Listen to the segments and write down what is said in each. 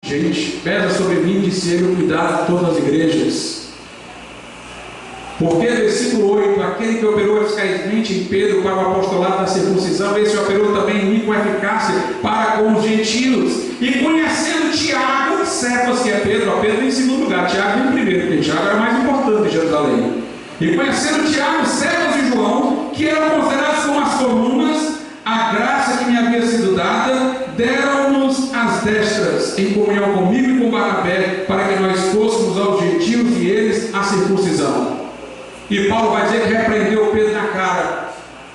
Gente, pesa sobre mim, disse ele, o cuidado de todas as igrejas. Porque, versículo 8, aquele que operou eficazmente em Pedro para o apostolado da circuncisão, esse operou também em mim com eficácia para com os gentios. E conhecendo Tiago, servas que é Pedro, a Pedro em segundo lugar, Tiago em primeiro, porque Tiago era mais importante em Jerusalém. E conhecendo Tiago, servas de João, que eram considerados como as colunas, a graça que me havia sido dada, deram-nos as destras, em comunhão comigo e com Barnabé, para que nós fôssemos aos gentios e eles a circuncisão. E Paulo vai dizer que repreendeu Pedro na cara,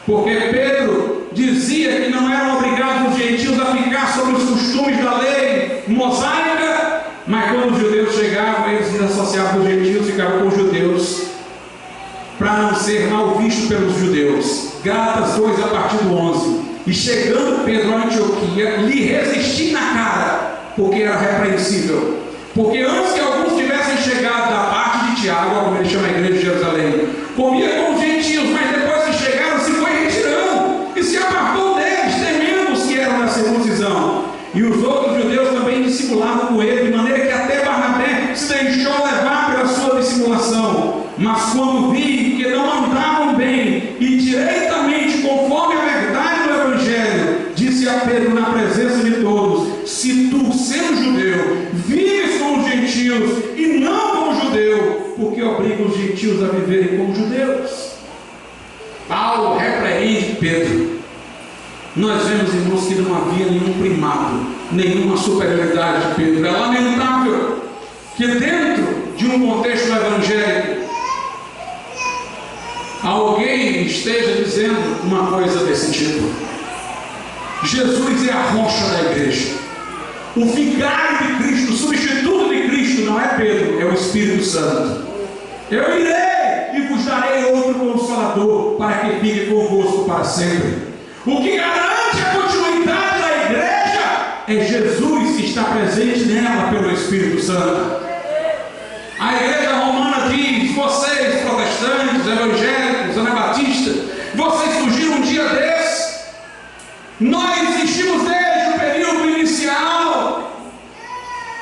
porque Pedro dizia que não eram obrigados os gentios a ficar sobre os costumes da lei mosaica, mas quando os judeus chegavam, eles se associavam com os gentios, ficavam com os judeus, para não ser mal visto pelos judeus. Gálatas 2, a partir do 11. E chegando Pedro a Antioquia, lhe resisti na cara, porque era repreensível. Porque antes que alguns tivessem chegado da parte de Tiago, como ele chama a igreja de Jerusalém, comia com os gentios, mas depois que chegaram, se foi retirando e se apartou deles, temendo os que eram da circuncisão. E os outros judeus também dissimulavam com ele, de maneira que até Barnabé se deixou levar pela sua dissimulação. Mas quando vi que não andavam bem e diretamente conforme a verdade do Evangelho, disse a Pedro na presença de todos: se tu, sendo judeu, vives com os gentios e não como judeu, porque obriga os gentios a viverem como judeus. Paulo repreende Pedro. Nós vemos, irmãos, que não havia nenhum primado, nenhuma superioridade de Pedro. É lamentável que dentro de um contexto evangélico alguém esteja dizendo uma coisa desse tipo. Jesus é a rocha da igreja, o vigário de Cristo, o substituto de Cristo não é Pedro, é o Espírito Santo. Eu irei e vos darei outro Consolador, para que fique convosco para sempre. O que garante a continuidade da igreja é Jesus que está presente nela pelo Espírito Santo. A igreja romana diz: vocês protestantes, evangélicos, anabatistas, vocês surgiram um dia desse. Nós existimos desde o período inicial.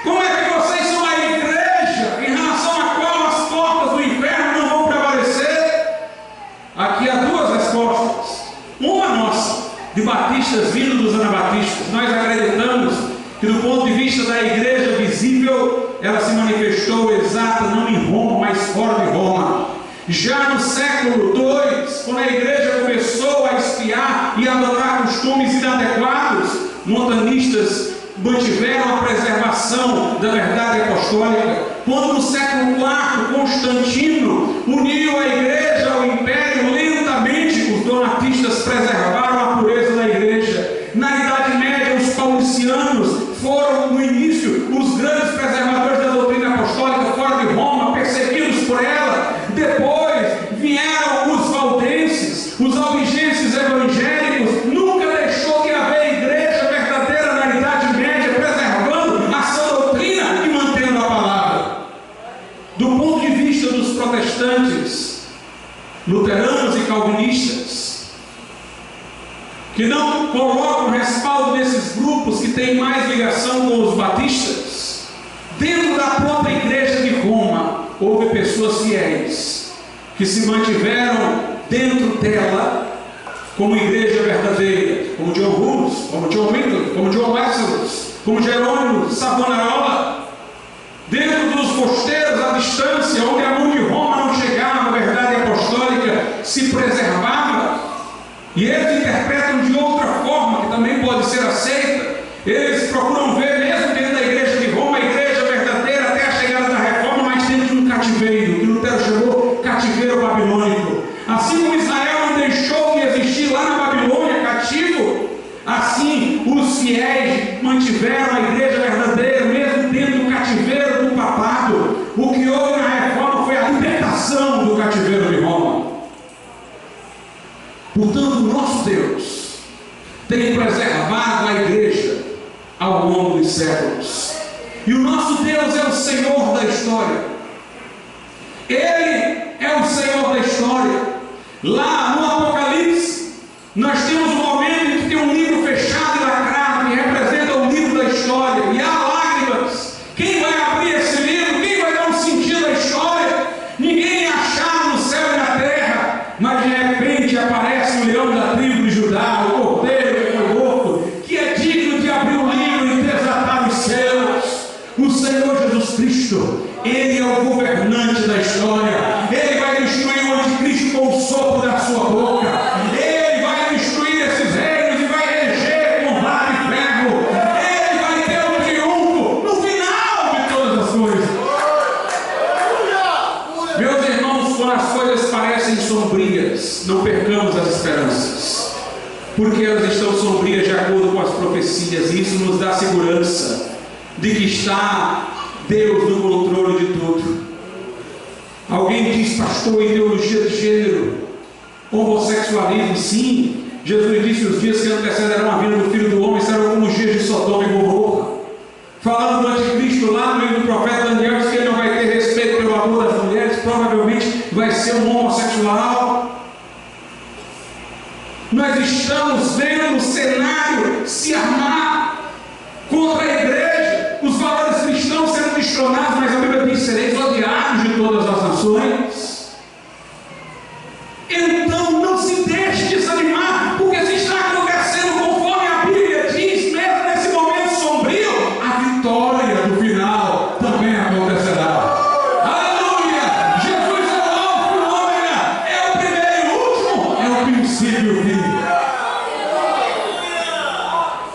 Como é que vocês são a igreja em relação à qual as portas do inferno não vão prevalecer? Aqui há duas respostas. Uma nossa, de batistas vindo dos anabatistas. Nós acreditamos que do ponto de vista da igreja visível, ela se manifestou exata não em Roma, mas fora de Roma. Já no século II, quando a igreja começou a espiar e adotar costumes inadequados, montanistas mantiveram a preservação da verdade apostólica. Quando no século IV, Constantino uniu a igreja ao império, lentamente os donatistas preservaram a pureza da igreja. Na Idade Média, os paulicianos foram, no início, os grandes preservadores da doutrina apostólica fora de Roma, perseguidos por ela. Depois vieram os valdenses, os albigenses evangélicos. Nunca deixou de haver igreja verdadeira na Idade Média, preservando a sua doutrina e mantendo a palavra. Do ponto de vista dos protestantes, luteranos e calvinistas, que não colocam respaldo nesses grupos que têm mais ligação com os batistas, dentro da própria igreja de Roma, houve pessoas fiéis, que se mantiveram dentro dela, como igreja verdadeira, como John Hus, como John Wycliffe, como John Wesley, como Jerônimo, Savonarola, dentro dos costeiros à distância, onde a mão de Roma não chegava, a verdade apostólica se preservava. E eles interpretam de outra forma, que também pode ser aceita. Eles procuram ver, mesmo dentro da igreja de Roma, a igreja verdadeira até a chegada da reforma, mas dentro de um cativeiro, que Lutero chamou cativeiro babilônico. Assim como Israel não deixou de existir lá na Babilônia, cativo, assim os fiéis mantiveram a igreja verdadeira, mesmo dentro do cativeiro do papado. O que houve na reforma foi a libertação do cativeiro de Roma. Portanto, o nosso Deus tem preservado a igreja ao longo dos séculos. E o nosso Deus é o Senhor da história. Ele é o Senhor da história. Lá no Apocalipse, nós temos um momento em que tem um livro fechado e lacrado, que representa o livro da história. E há lágrimas O Senhor Jesus Cristo, Ele é o governante da história. Ele vai destruir o anticristo com o sopro da sua boca. Ele vai destruir esses reinos e vai eleger com vara e ferro. Ele vai ter um triunfo no final de todas as coisas. Meus irmãos, quando as coisas parecem sombrias, não percamos as esperanças, porque elas estão sombrias de acordo com as profecias, e isso nos dá segurança de que está Deus no controle de tudo. Alguém diz: pastor, ideologia de gênero, homossexualismo. Sim, Jesus disse: os dias que antecederão a vinda do Filho do Homem serão como os dias de Sodoma e Gomorra. Falando do anticristo, lá no livro do profeta Daniel, diz que ele não vai ter respeito pelo amor das mulheres, provavelmente vai ser um homossexual. Nós estamos vendo o cenário se armar contra a igreja, os valores cristãos sendo destronados, mas a Bíblia diz: sereis odiados de todas as nações. Então não se deixe desanimar, porque se está acontecendo conforme a Bíblia diz, mesmo nesse momento sombrio, a vitória do final também acontecerá. Aleluia! Jesus é o Alfa e o Ômega, é o primeiro e o último, é o princípio e o fim.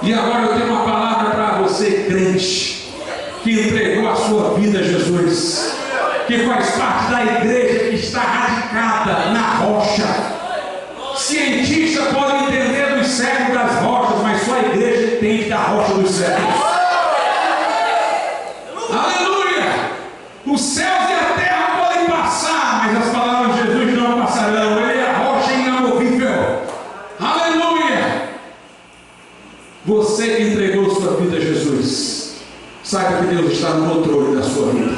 E agora eu tenho uma palavra para você, crente, que entregou a sua vida a Jesus, que faz parte da igreja que está radicada na rocha. Cientistas podem entender dos cegos das rochas, mas só a igreja entende da rocha dos cegos. Aleluia! Os céus e a terra podem passar, mas as palavras de Jesus não passarão. Ele é a rocha inamovível. Aleluia! Você que entregou sua vida a Jesus, saiba que Deus está no controle da sua vida.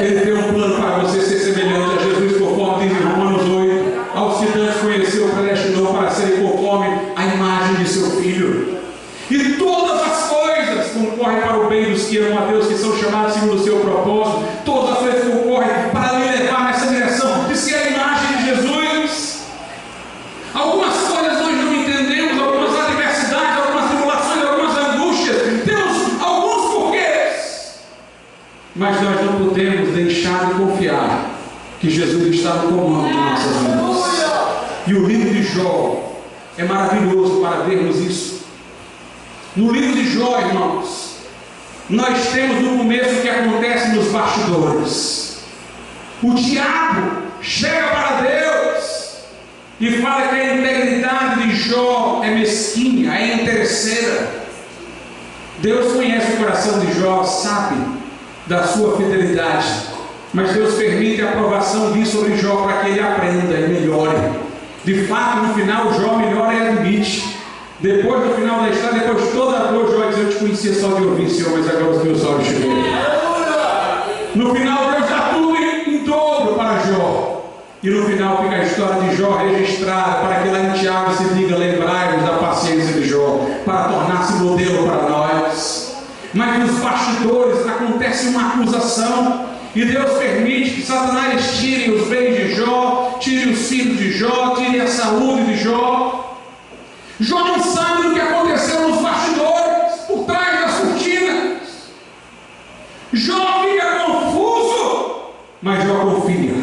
Ele tem um plano para você ser semelhante a Jesus, conforme diz em Romanos 8: aos que antes conheceu, predestinou para serem conforme a imagem de seu Filho. E todas as coisas concorrem para o bem dos que amam a Deus, que são chamados segundo o seu propósito. Todas as coisas concorrem para lhe levar nessa direção de ser a imagem de Jesus. Algumas coisas nós não entendemos, algumas adversidades, algumas tribulações, algumas angústias, temos alguns porquês, mas nós não podemos deixar de confiar que Jesus está no comando de nossas vidas. E o livro de Jó é maravilhoso para vermos isso. No livro de Jó, irmãos, nós temos no começo o que acontece nos bastidores. O diabo chega para Deus e fala que a integridade de Jó é mesquinha, é interesseira. Deus conhece o coração de Jó, sabe da sua fidelidade, mas Deus permite a aprovação disso sobre Jó para que ele aprenda e melhore. De fato, no final, Jó melhora e admite. Depois do final da história, depois de toda a dor, Jó diz: eu te conhecia só de ouvir, Senhor, mas agora os meus olhos te veem. No final, Deus dá tudo em dobro para Jó. E no final fica a história de Jó registrada, para que lá em Tiago se diga: lembrai-vos da paciência de Jó, para tornar-se modelo para nós. Mas nos bastidores acontece uma acusação, e Deus permite que Satanás tire os bens de Jó, tire os filhos de Jó, tire a saúde de Jó. Jó não sabe do que aconteceu nos bastidores, por trás das cortinas. Jó fica confuso, mas Jó confia.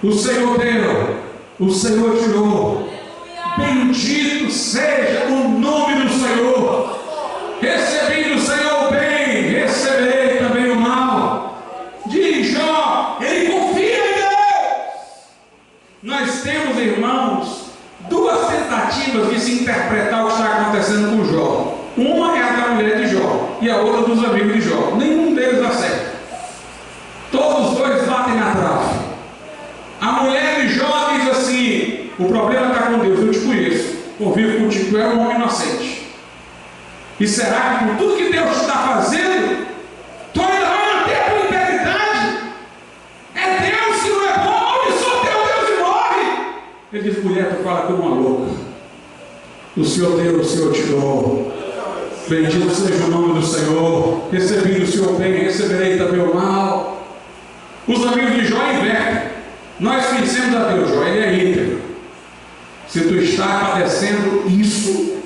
O Senhor deu, o Senhor tirou. Bendito seja o nome do Senhor. Recebi do Senhor o bem, receberei também o mal. Diz Jó, ele confia em Deus. Nós temos, irmãos, duas tentativas de se interpretar o que está acontecendo com Jó. Uma é a da mulher de Jó e a outra dos amigos de Jó. Nenhum deles acerta. Todos os dois batem na trave. A mulher de Jó diz assim: o problema está com Deus, eu te conheço, convivo contigo, tu é um homem inocente. E será que com tudo que Deus está fazendo, tu ainda vai manter a tua integridade? É Deus que não é bom, olha só teu Deus e morre. Ele diz: mulher, tu fala como uma louca. O Senhor deu, o Senhor tirou. Bendito seja o nome do Senhor. Recebi do Senhor bem, receberei também o mal. Os amigos de Jó invertem. Nós conhecemos a Deus, Jó, ele é íntegro. Se tu estás padecendo isso,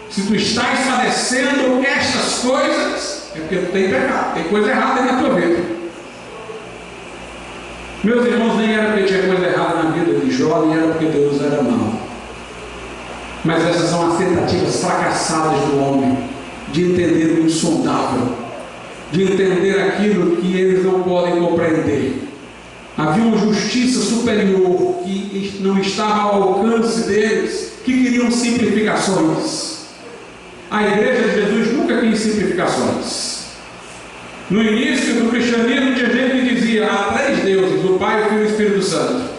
se tu estás padecendo estas coisas, é porque tu tem pecado, tem coisa errada aí na tua vida. Meus irmãos, nem era porque tinha coisa errada na vida de Jó, nem era porque Deus era mau. Mas essas são as tentativas fracassadas do homem de entender o insondável, de entender aquilo que eles não podem compreender. Havia uma justiça superior que não estava ao alcance deles, que queriam simplificações. A igreja de Jesus nunca quis simplificações. No início do cristianismo tinha gente que dizia: há 3 deuses, o Pai, o Filho e o Espírito Santo.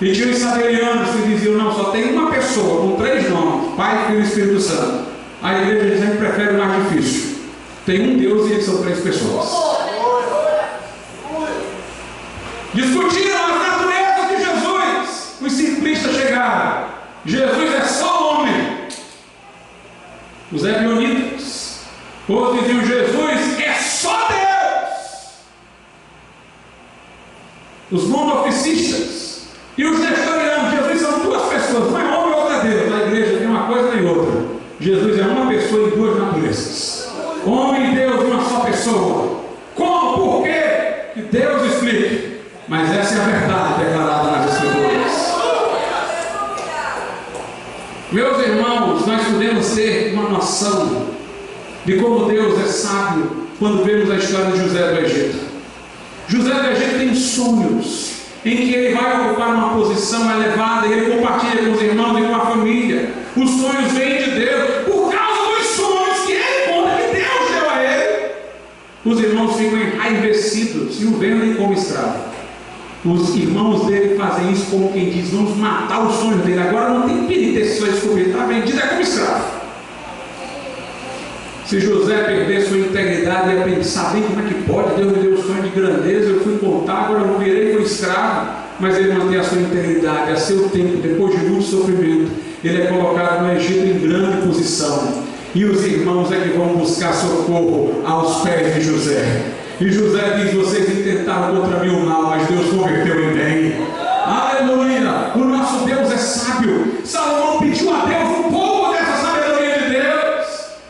E tinha os sabelianos que diziam: não, só tem uma pessoa com 3 nomes, Pai, Filho e Espírito Santo. A igreja sempre prefere o mais difícil. Tem um Deus e eles são 3 pessoas. Discutiram as naturezas de Jesus. Os simplistas chegaram: Jesus é só homem. Os ebionitas, outros diziam: Jesus é só Deus. Os monoficistas e os nestorianos: Jesus são 2 pessoas, não é homem ou outra Deus. Na igreja tem uma coisa nem outra. Jesus é uma pessoa em 2 naturezas. Homem e Deus, uma só pessoa. Como? Por quê? Que Deus explique. Mas essa é a verdade declarada nas Escrituras. Meus irmãos, nós podemos ter uma noção de como Deus é sábio quando vemos a história de José do Egito. José do Egito tem sonhos em que ele vai ocupar uma posição elevada e ele compartilha com os irmãos e com a família. Os sonhos vêm de Deus por causa dos sonhos que ele conta que Deus deu a ele. Os irmãos ficam enraivecidos e o vendem como escravo. Os irmãos dele fazem isso como quem diz: vamos matar os sonhos dele. Agora não tem perigo desse sonho descobrir, está vendido é como escravo. Se José perder sua integridade, ia pensar: bem, como é que pode? Deus me deu um sonho de grandeza, eu fui contar, agora eu virei fui escravo. Mas ele mantém a sua integridade. A seu tempo, depois de muito sofrimento, ele é colocado no Egito em grande posição. E os irmãos é que vão buscar socorro aos pés de José. E José diz: vocês intentaram contra mim o mal, mas Deus converteu em bem. Aleluia! O nosso Deus é sábio. Salomão pediu a Deus um pouco dessa sabedoria de Deus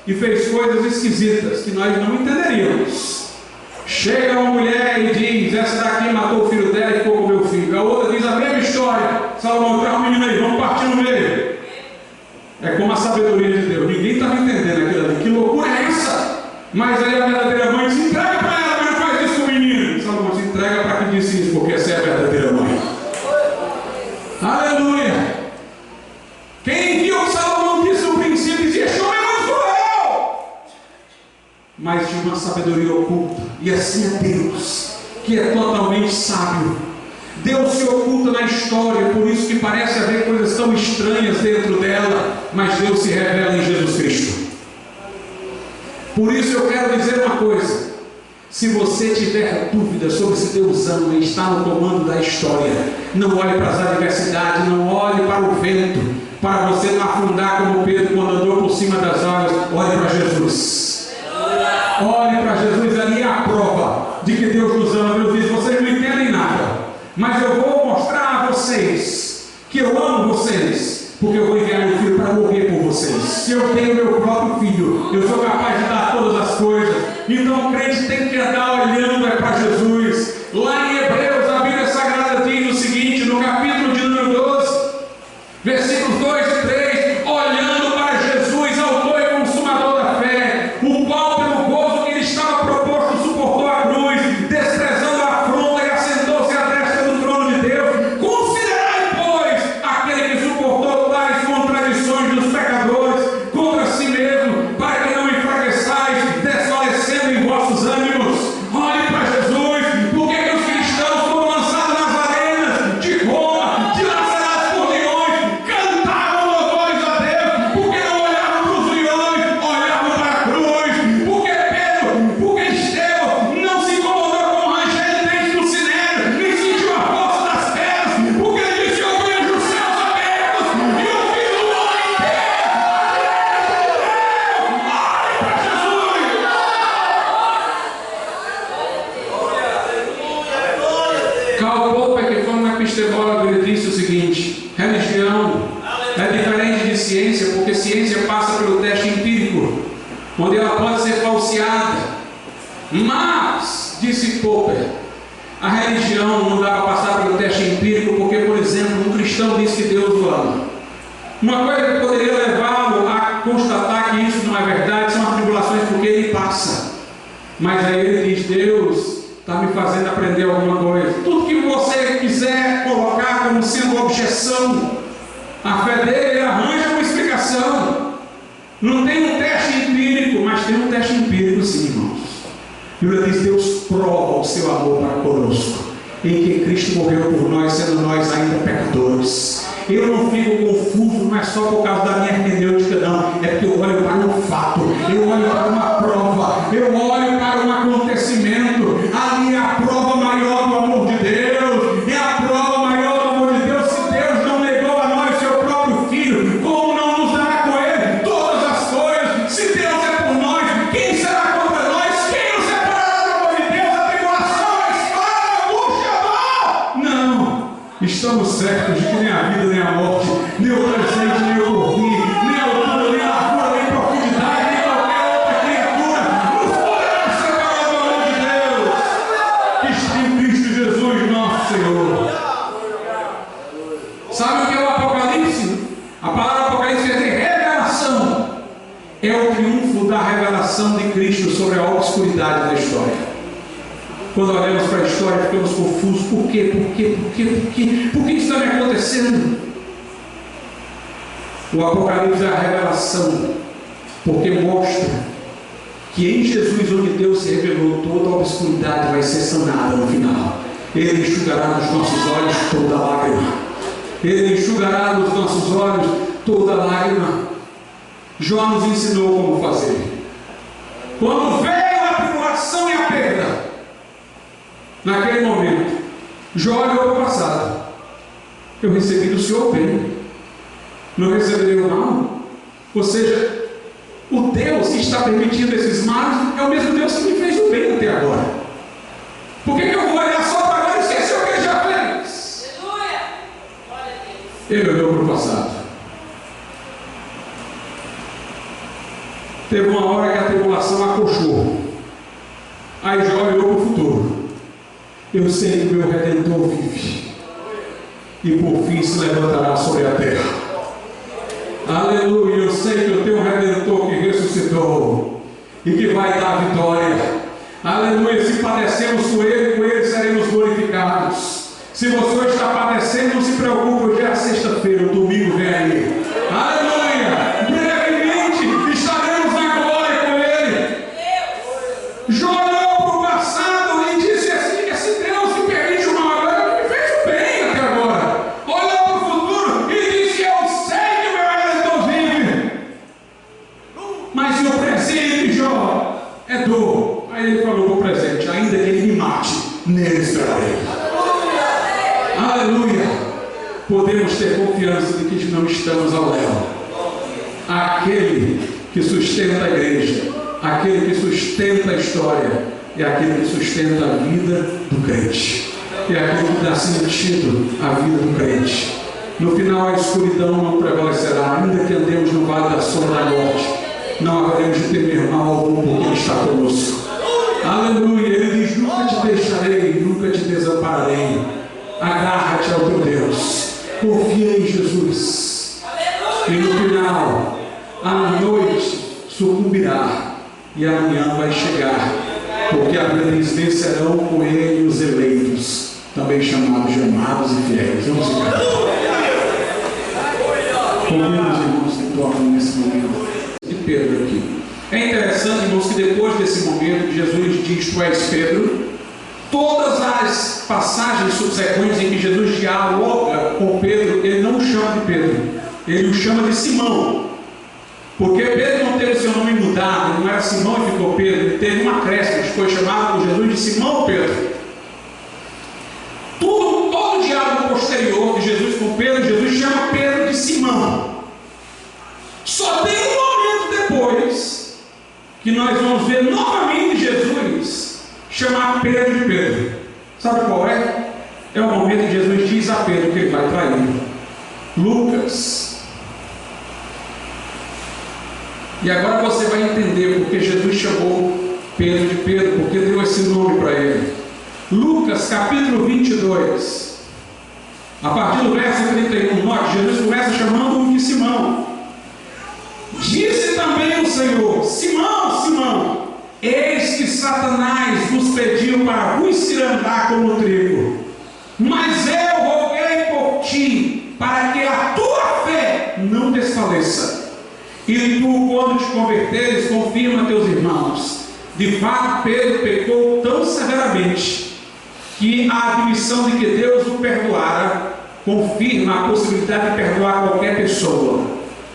e fez coisas esquisitas que nós não entenderíamos. Chega uma mulher e diz: essa daqui matou o filho dela e ficou com o meu filho. A outra diz a mesma história. Salomão: traz o menino aí, vamos partir no meio. É como a sabedoria de Deus. Ninguém estava entendendo aquilo ali. Que loucura é essa? Mas aí a verdadeira mãe se entrega para ela. Salomão: se entrega para quem disse isso, porque essa é a verdadeira mãe. Aleluia! Quem viu que Salomão disse no princípio dizia: chama é muito cruel. Mas tinha uma sabedoria oculta, e assim é Deus, que é totalmente sábio. Deus se oculta na história, por isso que parece haver coisas tão estranhas dentro dela, mas Deus se revela em Jesus Cristo. Por isso eu quero dizer uma coisa: se você tiver dúvida sobre se Deus ama e está no comando da história, não olhe para as adversidades, não olhe para o vento, para você não afundar como Pedro quando andou por cima das águas. Olhe para Jesus. Olhe para Jesus, ali é a prova de que Deus nos ama. Deus diz: vocês não entendem nada, mas eu vou mostrar a vocês que eu amo vocês, porque eu vou enviar meu filho para morrer por vocês. Se eu tenho meu próprio filho, eu sou capaz de dar todas as coisas. Então o crente tem que andar olhando para Jesus. Lá em Hebreus, a Bíblia Sagrada diz o seguinte, no capítulo de número 12, versículos 2 e 3: olhando para Jesus, autor e consumador da fé, o qual pelo gozo que ele estava proposto suportou a cruz, desprezando a afronta e assentou-se à destra do trono de Deus. Considerai, pois, aquele que suportou tais contradições dos pecadores contra si mesmo, para que não enfraqueçais, desfalecendo em vossos ânimos. Olhe para Jesus. Por que os cristãos foram lançados nas arenas de Roma, dilacerados por leões, cantavam louvores a Deus? Porque não olhavam para os leões, olhavam para a cruz. Porque Pedro, porque Estevão não se incomodou com o ranger de dentes no sinédrio, nem sentiu a força das pedras, porque ele disse: eu vejo os céus abertos e o Filho do Homem inteiro. Olhe para Jesus. Karl Popper, que foi um epistemólogo, ele disse o seguinte: religião é diferente de ciência, porque ciência passa pelo teste empírico, onde ela pode ser falseada, Mas, disse Popper, a religião não dá para passar pelo teste empírico, porque, por exemplo, um cristão diz que Deus o ama. Uma coisa que poderia levá-lo a constatar que isso não é verdade são as tribulações porque ele passa. Mas aí ele diz: Deus está me fazendo aprender alguma coisa. Tudo que você quiser colocar como sendo objeção, a fé dele arranja uma explicação. Não tem um teste empírico, mas tem um teste empírico sim, irmãos. A Bíblia diz: Deus prova o seu amor para conosco, em que Cristo morreu por nós, sendo nós ainda pecadores. Eu não fico confuso, não é só por causa da minha hermenêutica, não. É porque eu olho para um fato, eu olho para uma prova, eu olho para um acontecimento. Ali é a prova maior do amor de Deus, é a prova maior do amor de Deus. Se Deus não negou a nós seu próprio Filho, como não nos dará com Ele todas as coisas? Se Deus é por nós, quem será contra nós? Quem nos separará do amor de Deus? A tribulação, a espada, a angústia, a dor? Não, estamos certos de que nem a vida, nem a morte, nem o presente, nem o porvir, nem a altura, nem a largura, nem a profundidade, nem qualquer outra criatura nos poderá separar do amor de Deus que está em Cristo Jesus, nosso Senhor. Sabe o que é o Apocalipse? A palavra Apocalipse quer dizer revelação. É o triunfo da revelação de Cristo sobre a obscuridade da história. Quando olhamos para a história, ficamos confusos. Por quê? Por quê? Por quê? Por quê? Por que isso está me acontecendo? O Apocalipse é a revelação, porque mostra que em Jesus, onde Deus se revelou, toda a obscuridade vai ser sanada no final. Ele enxugará dos nossos olhos toda lágrima. Ele enxugará dos nossos olhos toda lágrima. Jó nos ensinou como fazer. Quando veio a tribulação e a perda, naquele momento, Jó olhou para o passado. Eu recebi do Senhor bem, não receberei o mal. Ou seja, o Deus que está permitindo esses males é o mesmo Deus que me fez o bem até agora. Por que eu vou olhar só para agora e esquecer o que ele já fez? Ele olhou para o passado. Teve uma hora que a tribulação acolchou. Aí Jó olhou para o futuro. Eu sei que o meu Redentor vive, e por fim se levantará sobre a terra. Aleluia, eu sei que eu tenho um Redentor que ressuscitou e que vai dar vitória. Aleluia, se padecemos com Ele seremos glorificados. Se você está padecendo, não se preocupe, hoje é a sexta-feira, o domingo vem aí. Aleluia, brevemente estaremos na glória com Ele. Jó olhou para o passado e disse assim: esse Deus que permite o mal agora me fez o bem até agora. Olhou para o futuro e disse: eu sei que o meu Redentor vive. Mas o presente, Jó, é dor. Aí ele falou para o presente: ainda que ele me mate, nele esperarei. Aleluia. Podemos ter confiança de que não estamos ao léu. Aquele que sustenta a igreja, aquele que sustenta a história, é aquele que sustenta a vida do crente, é aquele que dá sentido à vida do crente. No final a escuridão não prevalecerá, ainda que andemos no vale da sombra da morte, não haveremos de temer mal algum, porque Ele está conosco. Aleluia. Ele diz: nunca te deixarei, nunca te desampararei. Agarra-te ao teu Deus, confia em Jesus. E no final a noite sucumbirá e amanhã vai chegar, porque a Bíblia diz: vencerão com Ele os eleitos, também chamados de amados e fiéis. Vamos ficar. Convido os irmãos que tocam nesse momento de Pedro aqui. É interessante, irmãos, que depois desse momento que Jesus diz: tu és Pedro, todas as passagens subsequentes em que Jesus dialoga com Pedro, ele não o chama de Pedro, ele o chama de Simão. Porque Pedro não teve seu nome mudado, ele não era Simão e ficou Pedro, ele teve uma acréscimo, que foi chamado por Jesus de Simão Pedro. Todo o diálogo posterior de Jesus com Pedro, Jesus chama Pedro de Simão. Só tem um momento depois que nós vamos ver novamente Jesus chamar Pedro de Pedro. Sabe qual é? É o momento que Jesus diz a Pedro que ele vai trair. Lucas. E agora você vai entender porque Jesus chamou Pedro de Pedro, porque esse nome para ele. Lucas capítulo 22, a partir do verso 31, note, Jesus começa chamando-o de Simão. Disse também o Senhor: Simão, Simão, eis que Satanás vos pediu para vos cirandar como trigo, mas eu roguei por ti, para que a tua fé não desfaleça. E tu, quando te converteres, confirma teus irmãos. De fato, Pedro pecou tão severamente que a admissão de que Deus o perdoara confirma a possibilidade de perdoar qualquer pessoa.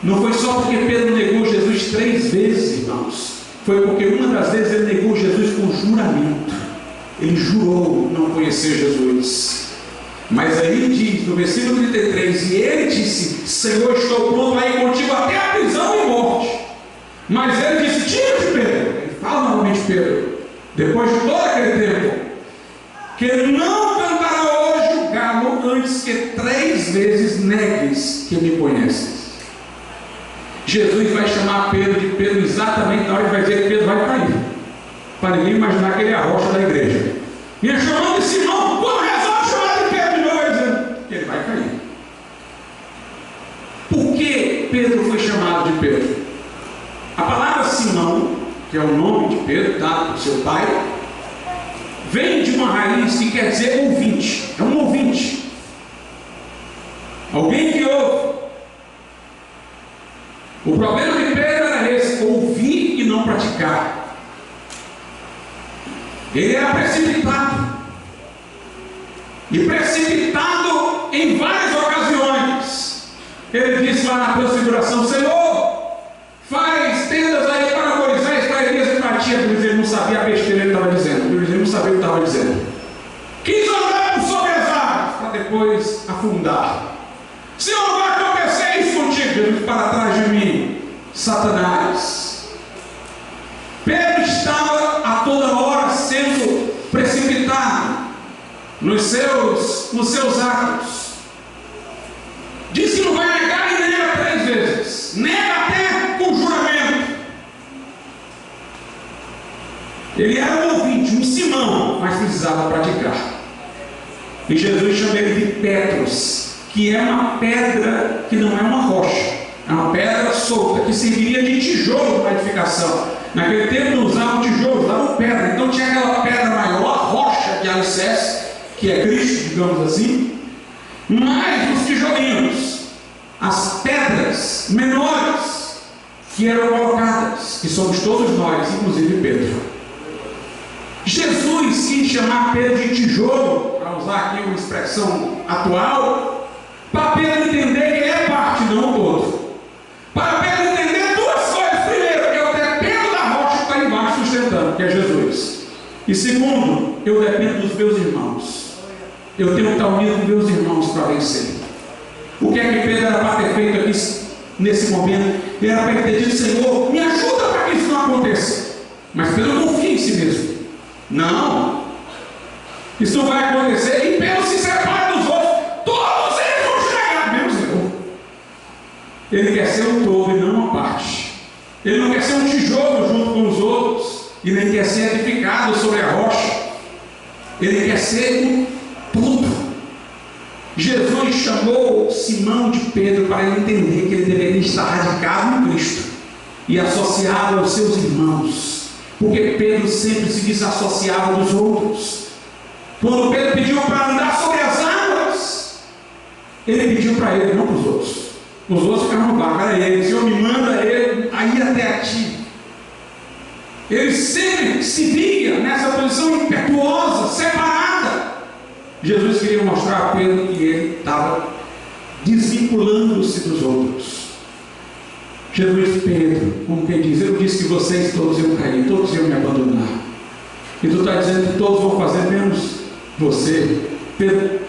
Não foi só porque Pedro negou Jesus 3 vezes, irmãos. Foi porque uma das vezes ele negou Jesus com juramento. Ele jurou não conhecer Jesus. Mas aí diz, no versículo 33, e ele disse: Senhor, estou pronto a ir contigo até a prisão e morte. Mas ele disse: tira-te, Pedro. Ele fala novamente Pedro, depois de todo aquele tempo, que não cantará hoje o galo antes que 3 vezes negues que me conheces. Jesus vai chamar Pedro de Pedro exatamente na hora que vai dizer que Pedro vai cair, para ninguém imaginar que ele é a rocha da igreja. E ele chamando de Simão, quando resolve chamar de Pedro de novo, vai dizendo que ele vai cair. Por que Pedro foi chamado de Pedro? A palavra Simão, que é o nome de Pedro, dado por seu pai, vem de uma raiz que quer dizer ouvinte. É um ouvinte, alguém que ouve. O problema de Pedro era esse: ouvir e não praticar. Ele era precipitado, e precipitado em várias ocasiões. Ele disse lá na transfiguração: Senhor, faz tendas aí para Moisés, para Elias e para ti. Ele não sabia a besteira que ele estava dizendo. Ele não sabia o que estava dizendo. Quis andar sobre as águas para depois afundar. Senhor, vai acontecer isso contigo. Jesus: para trás de mim, Satanás. Pedro estava a toda hora sendo precipitado nos seus atos. Diz que não vai negar e nega 3 vezes. Nega até com juramento. Ele era um ouvinte, um Simão, mas precisava praticar. E Jesus chama ele de Petros, que é uma pedra que não é uma rocha, é uma pedra solta, que serviria de tijolo para edificação. Naquele tempo não usavam tijolo, usavam pedra. Então tinha aquela pedra maior, a rocha de alicerce, que é Cristo, digamos assim, mais os tijolinhos, as pedras menores que eram colocadas, que somos todos nós, inclusive Pedro. Jesus quis chamar Pedro de tijolo, para usar aqui uma expressão atual, para Pedro entender que ele é parte, não o todo. Para Pedro entender 2 coisas: primeiro, eu dependo da rocha que está embaixo sustentando, que é Jesus. E segundo, eu dependo dos meus irmãos. Eu tenho que estar unido com meus irmãos para vencer. O que é que Pedro era para ter feito aqui nesse momento? Ele era para ter dito: Senhor, me ajuda para que isso não aconteça. Mas Pedro não confia em si mesmo. Não, isso não vai acontecer. E Pedro se separa dos outros. Todos eles vão chegar, menos eu. Ele quer ser um todo e não uma parte. Ele não quer ser um tijolo junto com os outros, e nem quer ser edificado sobre a rocha. Ele quer ser um tudo. Jesus chamou Simão de Pedro para ele entender que ele deveria estar radicado em Cristo e associado aos seus irmãos, porque Pedro sempre se desassociava dos outros. Quando Pedro pediu para andar sobre as águas, ele pediu para ele, não para os outros. Os outros ficaram no barco. Era ele: Senhor, me manda ele a ir até a ti. Ele sempre se via nessa posição impetuosa, separada. Jesus queria mostrar a Pedro que ele estava desvinculando-se dos outros. Jesus: Pedro, como quem diz, eu disse que vocês todos iam cair, todos iam me abandonar. E tu está dizendo que todos vão fazer menos você. Pedro,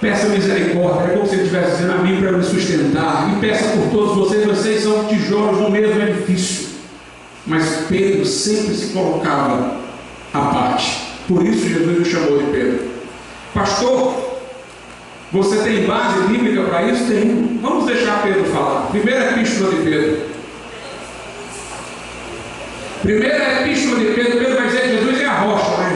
peça misericórdia. É como se ele estivesse dizendo a mim para eu me sustentar. E peça por todos vocês, vocês são tijolos no mesmo edifício. Mas Pedro sempre se colocava à parte. Por isso Jesus o chamou de Pedro. Pastor, você tem base bíblica para isso? Tem. Vamos deixar Pedro falar. Primeira epístola de Pedro. Primeira epístola de Pedro. Pedro vai dizer que Jesus é a rocha, né?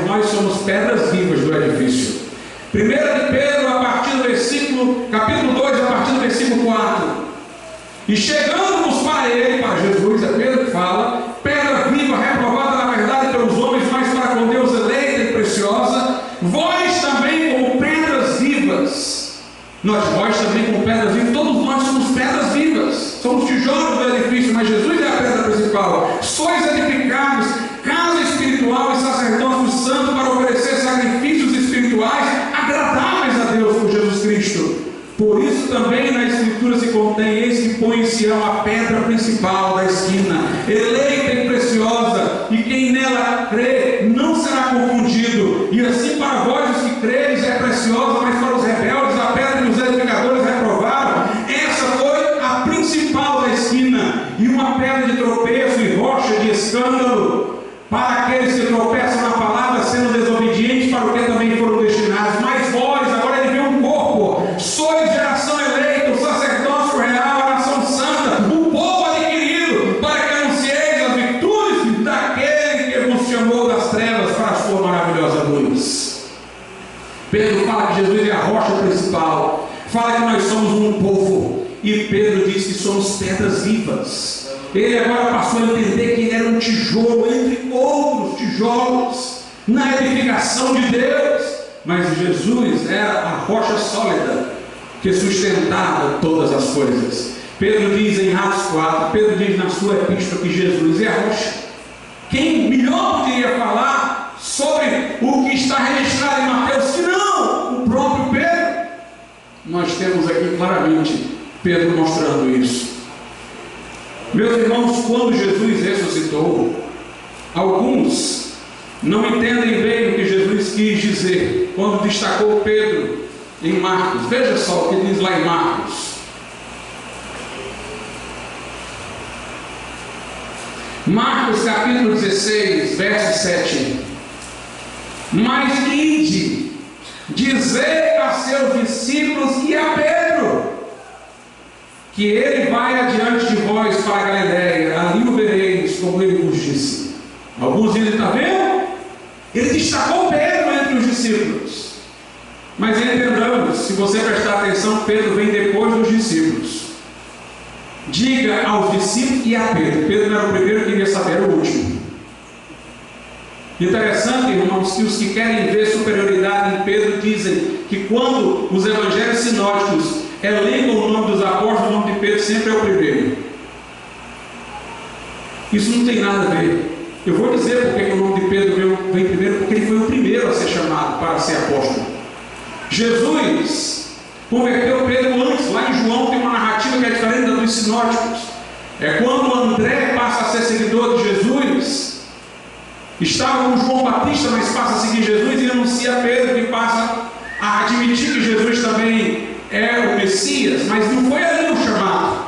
E chegando-nos para ele, para Jesus, é Pedro que fala, pedra viva, reprovada na verdade pelos homens, mas para com Deus eleita e preciosa, vós também como pedras vivas. Vós também como pedras vivas, todos nós somos pedras vivas, somos tijolos do edifício, mas Jesus é a pedra principal. Sois edificados, casa espiritual e sacerdócio santo para oferecer sacrifícios espirituais agradáveis a Deus por Jesus Cristo. Por isso também na Escritura se contém: eis que põe em Sião a pedra principal da esquina, eleita e preciosa, e quem nela crê não será confundido. E assim para vós os que credes é preciosa, mas para os rebeldes a pedra que os edificadores reprovaram, essa foi a principal da esquina, e uma pedra de tropeço e rocha de escândalo para aqueles que tropeçam na palavra, sendo desobedientes para o que também foram destinados. Mas vós, agora ele vê um corpo, sois geração eleita, o sacerdócio real, a nação santa, o povo adquirido, para que anuncieis as virtudes daquele que vos chamou das trevas para a sua maravilhosa luz. Pedro fala que Jesus é a rocha principal, fala que nós somos um povo, e Pedro diz que somos pedras vivas. Ele agora passou a entender que ele era um tijolo entre outros tijolos na edificação de Deus, mas Jesus era a rocha sólida que sustentava todas as coisas. Pedro diz em Atos 4, Pedro diz na sua epístola que Jesus é a rocha. Quem melhor poderia falar sobre o que está registrado em Mateus que não o próprio Pedro? Nós temos aqui claramente Pedro mostrando isso. Meus irmãos, quando Jesus ressuscitou, alguns não entendem bem o que Jesus quis dizer quando destacou Pedro em Marcos. Veja só o que diz lá em Marcos. Marcos capítulo 16, verso 7. Mas ide, dizei a seus discípulos e a Pedro, que ele vai adiante de vós para a Galiléia, ali o vereis, como ele vos disse. Alguns dizem: está vendo? Ele destacou Pedro entre os discípulos. Mas entendamos, se você prestar atenção, Pedro vem depois dos discípulos. Diga aos discípulos e a Pedro. Pedro não era o primeiro que queria saber, era o último. Interessante, irmãos, que os que querem ver superioridade em Pedro dizem que quando os evangelhos sinóticos elencam o nome dos apóstolos, o nome de Pedro sempre é o primeiro. Isso não tem nada a ver. Eu vou dizer porque o nome de Pedro vem primeiro, porque ele foi o primeiro a ser chamado para ser apóstolo. Jesus converteu Pedro antes. Lá em João tem uma narrativa que é diferente da dos sinóticos. É quando André passa a ser seguidor de Jesus, estava com João Batista, mas passa a seguir Jesus, e anuncia a Pedro, que passa a admitir que Jesus também é o Messias. Mas não foi ali o chamado.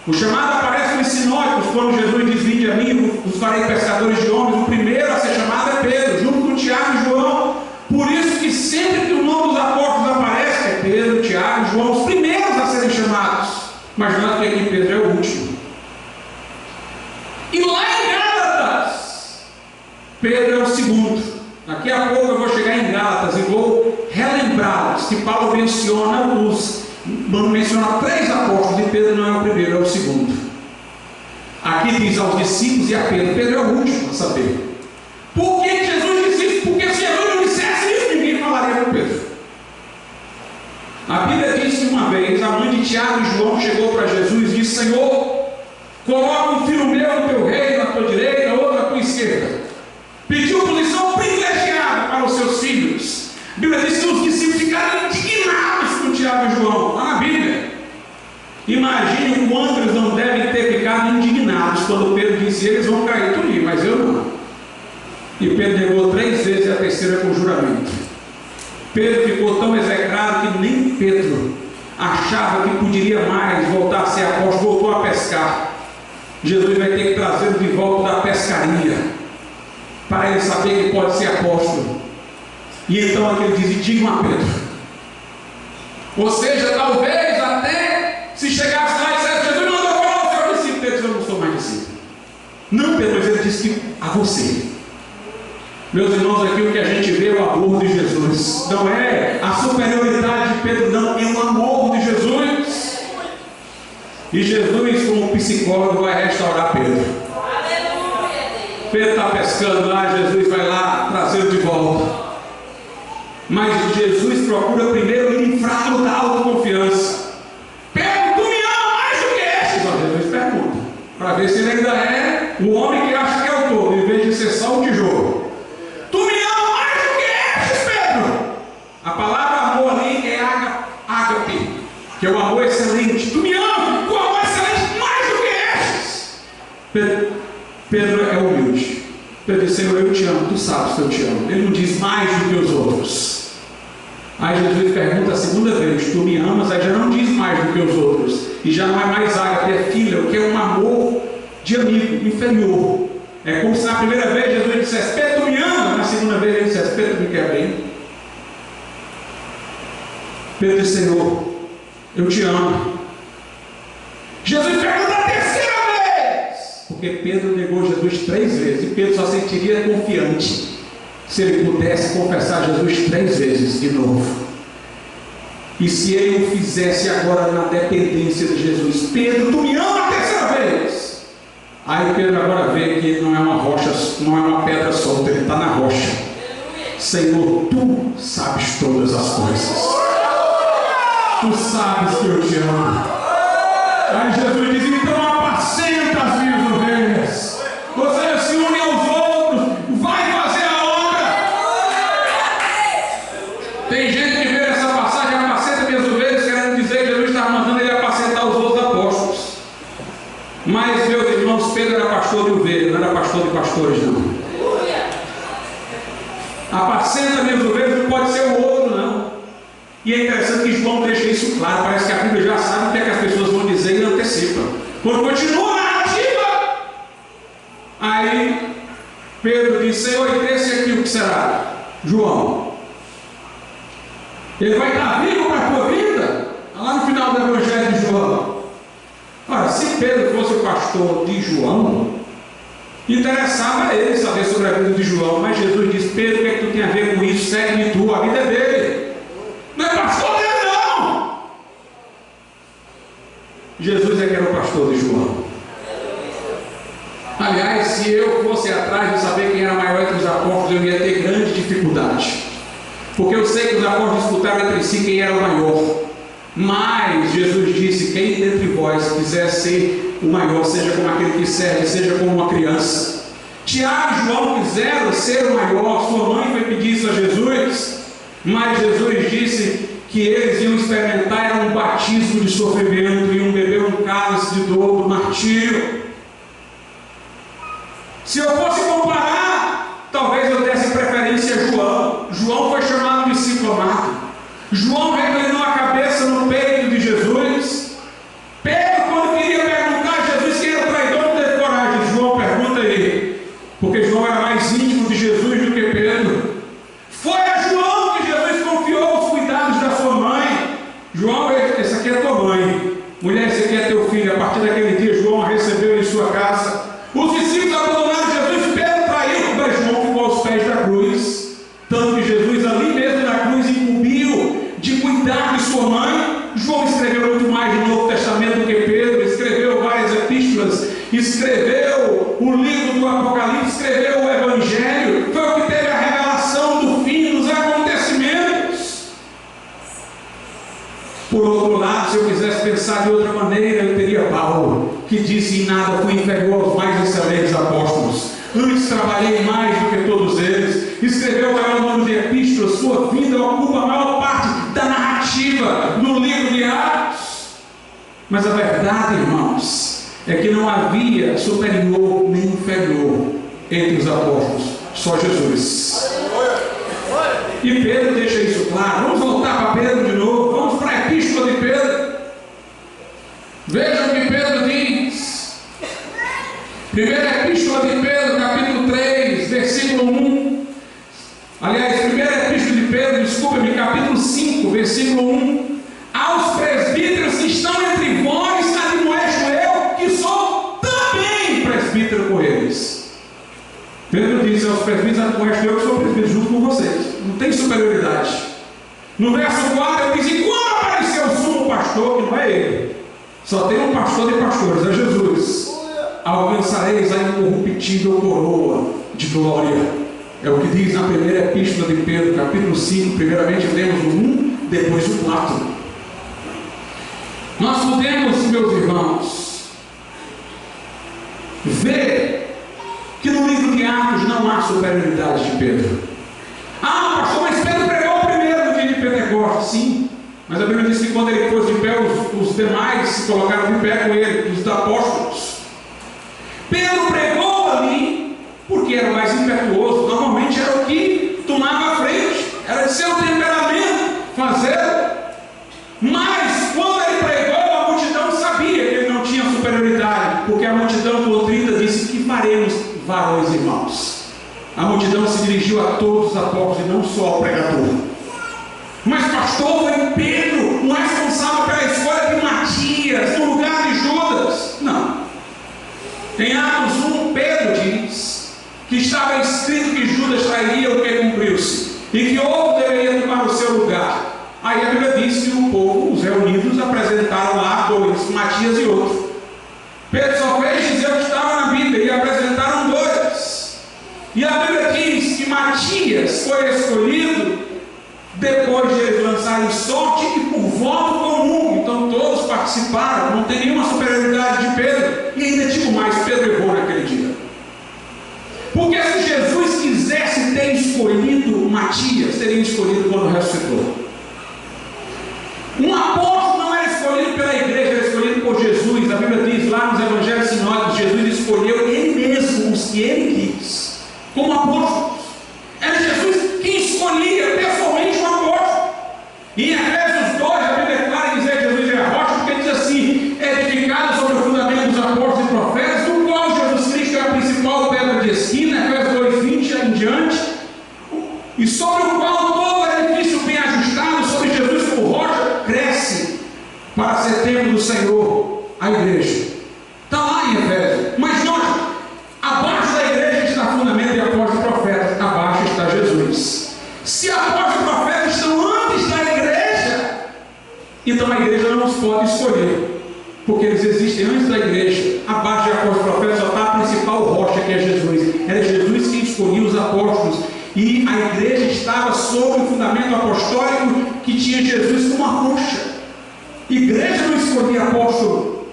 O chamado aparece nos sinóticos, quando Jesus diz: vinde a mim, os farei pescadores de homens. O primeiro a ser chamado é Pedro, junto com Tiago e João. Por isso que sempre que o nome dos apóstolos aparece, é Pedro, Tiago e João, os primeiros a serem chamados. Mas não é que aqui Pedro é o último. E lá em Gálatas, Pedro é o segundo. Daqui a pouco eu vou chegar em Gálatas e vou relembrar-los que Paulo menciona três apóstolos, e Pedro não é o primeiro, é o segundo. Aqui diz aos discípulos e a Pedro. Pedro é o último a saber. Por que Jesus disse isso? Porque se Jesus não dissesse isso, ninguém falaria com Pedro. A Bíblia diz que uma vez a mãe de Tiago e João chegou para Jesus e disse: Senhor, coloca um filho meu no teu reino, na tua direita, outro à tua esquerda. Pediu posição privilegiada para os seus filhos. A Bíblia diz que os discípulos ficaram indignados com Tiago e João. Lá na Bíblia. Imagine o quanto eles não devem ter ficado indignados quando Pedro disse: eles vão cair tudo aí, mas eu não. E Pedro negou 3 vezes, e a terceira com juramento. Pedro ficou tão execrado que nem Pedro achava que poderia mais voltar a ser apóstolo. Voltou a pescar. Jesus vai ter que trazê-lo de volta da pescaria, para ele saber que pode ser apóstolo. E então aqui ele diz: e digam a Pedro. Ou seja, talvez até se chegasse lá e dissesse: Jesus mandou falar ao seu discípulo. Pedro disse: eu não sou mais discípulo. Não, Pedro, mas ele disse que a você. Meus irmãos, aqui o que a gente vê é o amor de Jesus. Não é a superioridade de Pedro, não, é o amor de Jesus. E Jesus, como psicólogo, vai restaurar Pedro. Pedro está pescando lá, Jesus vai lá trazê-lo de volta. Mas Jesus procura primeiro livrá-lo da autoconfiança. Pedro, tu me ama mais do que estes? Jesus pergunta, para ver se ele ainda é o homem que acha que é o todo, em vez de ser só um tijolo. Tu me ama mais do que estes, Pedro? A palavra amor ali é ágape, que é o amor excelente. Tu me ama com amor excelente mais do que estes. Pedro é humilde. Pedro diz, Senhor, eu te amo, tu sabes que eu te amo. Ele não diz mais do que os outros. Aí Jesus pergunta a segunda vez, tu me amas? Aí já não diz mais do que os outros. E já não é mais ágape, é filha, que é um amor de amigo, inferior. É como se na primeira vez Jesus dissesse, Pedro, tu me ama? Na segunda vez ele dissesse, Pedro, tu me quer bem? Pedro diz, Senhor, eu te amo. Jesus pergunta a terceira vez, porque Pedro negou Jesus 3 vezes, e Pedro só sentiria confiante se ele pudesse confessar Jesus 3 vezes de novo. E se ele o fizesse agora na dependência de Jesus, Pedro, tu me ama a terceira vez? Aí Pedro agora vê que ele não é uma rocha, não é uma pedra solta, ele está na rocha. Senhor, tu sabes todas as coisas. Tu sabes que eu te amo. Aí Jesus diz, então apacenta as minhas ovelhas. Você se une aos outros, vai fazer a obra. Tem gente que vê essa passagem, apacenta minhas ovelhas, querendo dizer que Jesus estava mandando ele apacentar os outros apóstolos. Mas, meus irmãos, Pedro era pastor de ovelhas, não era pastor de pastores, não. Apacenta minhas ovelhas não pode ser o outro, não. E é interessante que João deixa isso claro. Parece que a Bíblia já sabe o que é que as pessoas vão dizer e antecipa. Quando continua a narrativa, aí Pedro diz, Senhor, e desse aqui o que será? João, ele vai estar vivo para a tua vida? Lá no final do Evangelho de João. Ora, se Pedro fosse o pastor de João, interessava a ele saber sobre a vida de João. Mas Jesus diz, Pedro, o que é que tu tem a ver com isso? Segue-me tu, a vida é dele. Não é pastor dele, não. Jesus é que era o pastor de João. Aliás, se eu fosse atrás de saber quem era maior entre os apóstolos, eu ia ter grande dificuldade. Porque eu sei que os apóstolos disputaram entre si quem era o maior. Mas Jesus disse, quem dentre vós quiser ser o maior, seja como aquele que serve, seja como uma criança. Tiago e João quiseram ser o maior. Sua mãe foi pedir isso a Jesus. Mas Jesus disse que eles iam experimentar um batismo de sofrimento, iam beber um cálice de dor, do martírio. Se eu fosse comparar, talvez eu desse preferência a João. João foi chamado de discípulo amado. João reclinou a cabeça no peito de Jesus. Pedro, quando queria perguntar a Jesus quem era o traidor, não teve coragem. João pergunta a ele, porque João era mais íntimo de Jesus do que Pedro. Foi a João que Jesus confiou os cuidados da sua mãe. João, essa aqui é tua mãe. Mulher, esse aqui é teu filho. A partir daquele dia, João a recebeu em sua casa. Os discípulos abandonaram Jesus, Pedro traiu, mas João ficou aos pés da cruz. Tanto que Jesus, ali mesmo na cruz, incumbiu de cuidar de sua mãe. João escreveu muito mais do Novo Testamento do que Pedro. Escreveu várias epístolas. Escreveu o livro do Apocalipse. Escreveu o Evangelho. Foi o que teve a revelação do fim dos acontecimentos. Por outro lado, se eu quisesse pensar de outra maneira, eu teria Paulo, que disse, em nada fui inferior aos mais excelentes apóstolos. Antes trabalhei mais do que todos eles. Escreveu o maior número de epístolas. Sua vida ocupa a maior parte da narrativa no livro de Atos. Mas a verdade, irmãos, é que não havia superior nem inferior entre os apóstolos, só Jesus. E Pedro deixa isso claro. Vamos voltar para Pedro de novo. Vamos para a epístola de Pedro. Veja o que Pedro diz. Primeira epístola de Pedro, capítulo 3, versículo 1. Aliás, primeira epístola de Pedro, desculpa-me, capítulo 5, versículo 1. Aos presbíteros que estão entre vós, admoesto eu, que sou também presbítero com eles. Pedro diz aos presbíteros, admoesto eu, que sou presbítero junto com vocês. Não tem superioridade. No verso 4 ele diz, e quando apareceu o sumo pastor, que não é ele, Só tem um pastor de pastores, é Jesus. Alcançareis a incorruptível coroa de glória. É o que diz na primeira epístola de Pedro, capítulo 5. Primeiramente lemos o 1, depois o 4. Nós podemos, meus irmãos, ver que no livro de Atos não há superioridade de Pedro. Ah, pastor, mas Pedro pregou primeiro no dia de Pentecostes. Sim, mas a Bíblia diz que quando ele pôs de pé, os demais se colocaram de pé com ele, os apóstolos. Pedro pregou ali porque era mais impetuoso. Normalmente era o que tomava a frente, era de seu temperamento fazer. Mas quando ele pregou, a multidão sabia que ele não tinha superioridade, porque a multidão contrita disse: que faremos, varões irmãos? A multidão se dirigiu a todos os apóstolos e não só ao pregador. Mas pastor, foi Pedro o responsável pela escolha de Matias no lugar de Judas? Não. Em Atos 1, Pedro diz que estava escrito que Judas trairia, o que cumpriu-se, e que outro deveria tomar o seu lugar. Aí a Bíblia diz que o povo, os reunidos, apresentaram lá dois, Matias e outro. Pedro só fez dizer o que estava na Bíblia e apresentaram dois. E a Bíblia diz que Matias foi escolhido depois de eles lançarem sorte e por voto comum. Então todos participaram, não tem nenhuma superioridade de Pedro. E ainda digo mais, Pedro errou naquele dia. Porque se Jesus quisesse ter escolhido Matias, teria escolhido quando ressuscitou. Um apóstolo não era escolhido pela igreja, era escolhido por Jesus. A Bíblia diz lá nos evangelhos sinóticos, Jesus escolheu ele mesmo os que ele quis como apóstolos. Era Jesus quem escolhia pessoalmente um apóstolo. E em Efésios 2, a Bíblia é clara em dizer que Jesus é a rocha, porque diz assim: edificado sobre o fundamento dos apóstolos e profetas, do qual Jesus Cristo é a principal pedra de esquina, Efésios 2:20 em diante, e sobre o qual todo edifício bem ajustado sobre Jesus como rocha cresce para ser templo do Senhor, a igreja. Está lá em Efésios. Mas note, abaixo da igreja está fundamento de apóstolos e profetas, abaixo está Jesus. Se apóstolos e profetas estão antes da igreja, então a igreja não os pode escolher, porque eles existem antes da igreja. Abaixo de apóstolos e profetas só está a principal rocha, que é Jesus. Era Jesus quem escolhia os apóstolos, e a igreja estava sob o fundamento apostólico que tinha Jesus como a rocha. Igreja não escolhia apóstolo.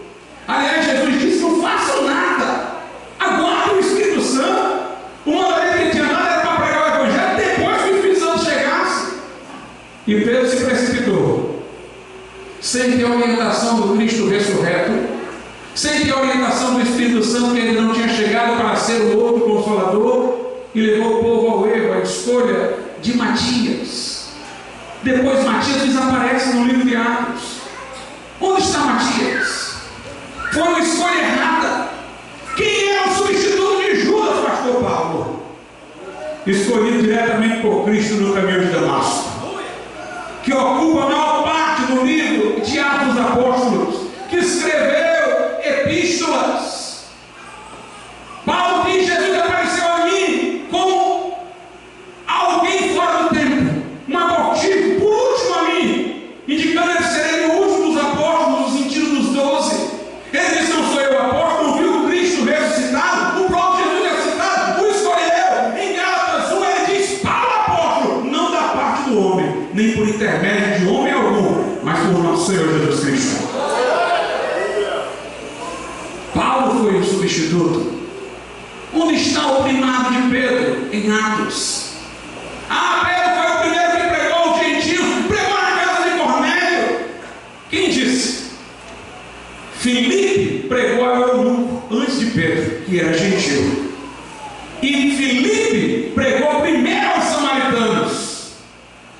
Aliás, Jesus disse: não façam nada, aguardem o Espírito Santo. Uma das vezes que tinha nada era para pregar o Evangelho depois que o Espírito Santo chegasse. E Pedro se precipitou, sem ter orientação do Cristo ressurreto, sem ter orientação do Espírito Santo, que ele não tinha chegado para ser o outro Consolador, e levou o povo ao erro, a escolha de Matias. Depois Matias desaparece no livro de Atos. Onde está Matias? Foi uma escolha errada. Quem é o substituto de Judas, pastor Paulo? Escolhido diretamente por Cristo no caminho de Damasco, que ocupa a maior parte do livro de Atos dos Apóstolos, que escreveu epístolas. Paulo diz: Jesus apareceu a mim como alguém fora do tempo, um abortivo, por último a mim, indicando que serei o último dos apóstolos, no sentido dos 12. Ele disse: não sou eu apóstolo, não viu o Cristo ressuscitado, o próprio Jesus ressuscitado o escolheu. Em Gálatas 1 ele diz: Paulo apóstolo, não da parte do homem, nem por intermédio de homem algum, mas por nosso Senhor Jesus Cristo. Paulo foi o substituto. Onde está o primado de Pedro? Em Atos. Pedro foi o primeiro que pregou aos gentios, pregou na casa de Cornélio. Quem disse? Filipe pregou ao eunuco antes de Pedro, que era gentil. E Filipe pregou primeiro aos samaritanos.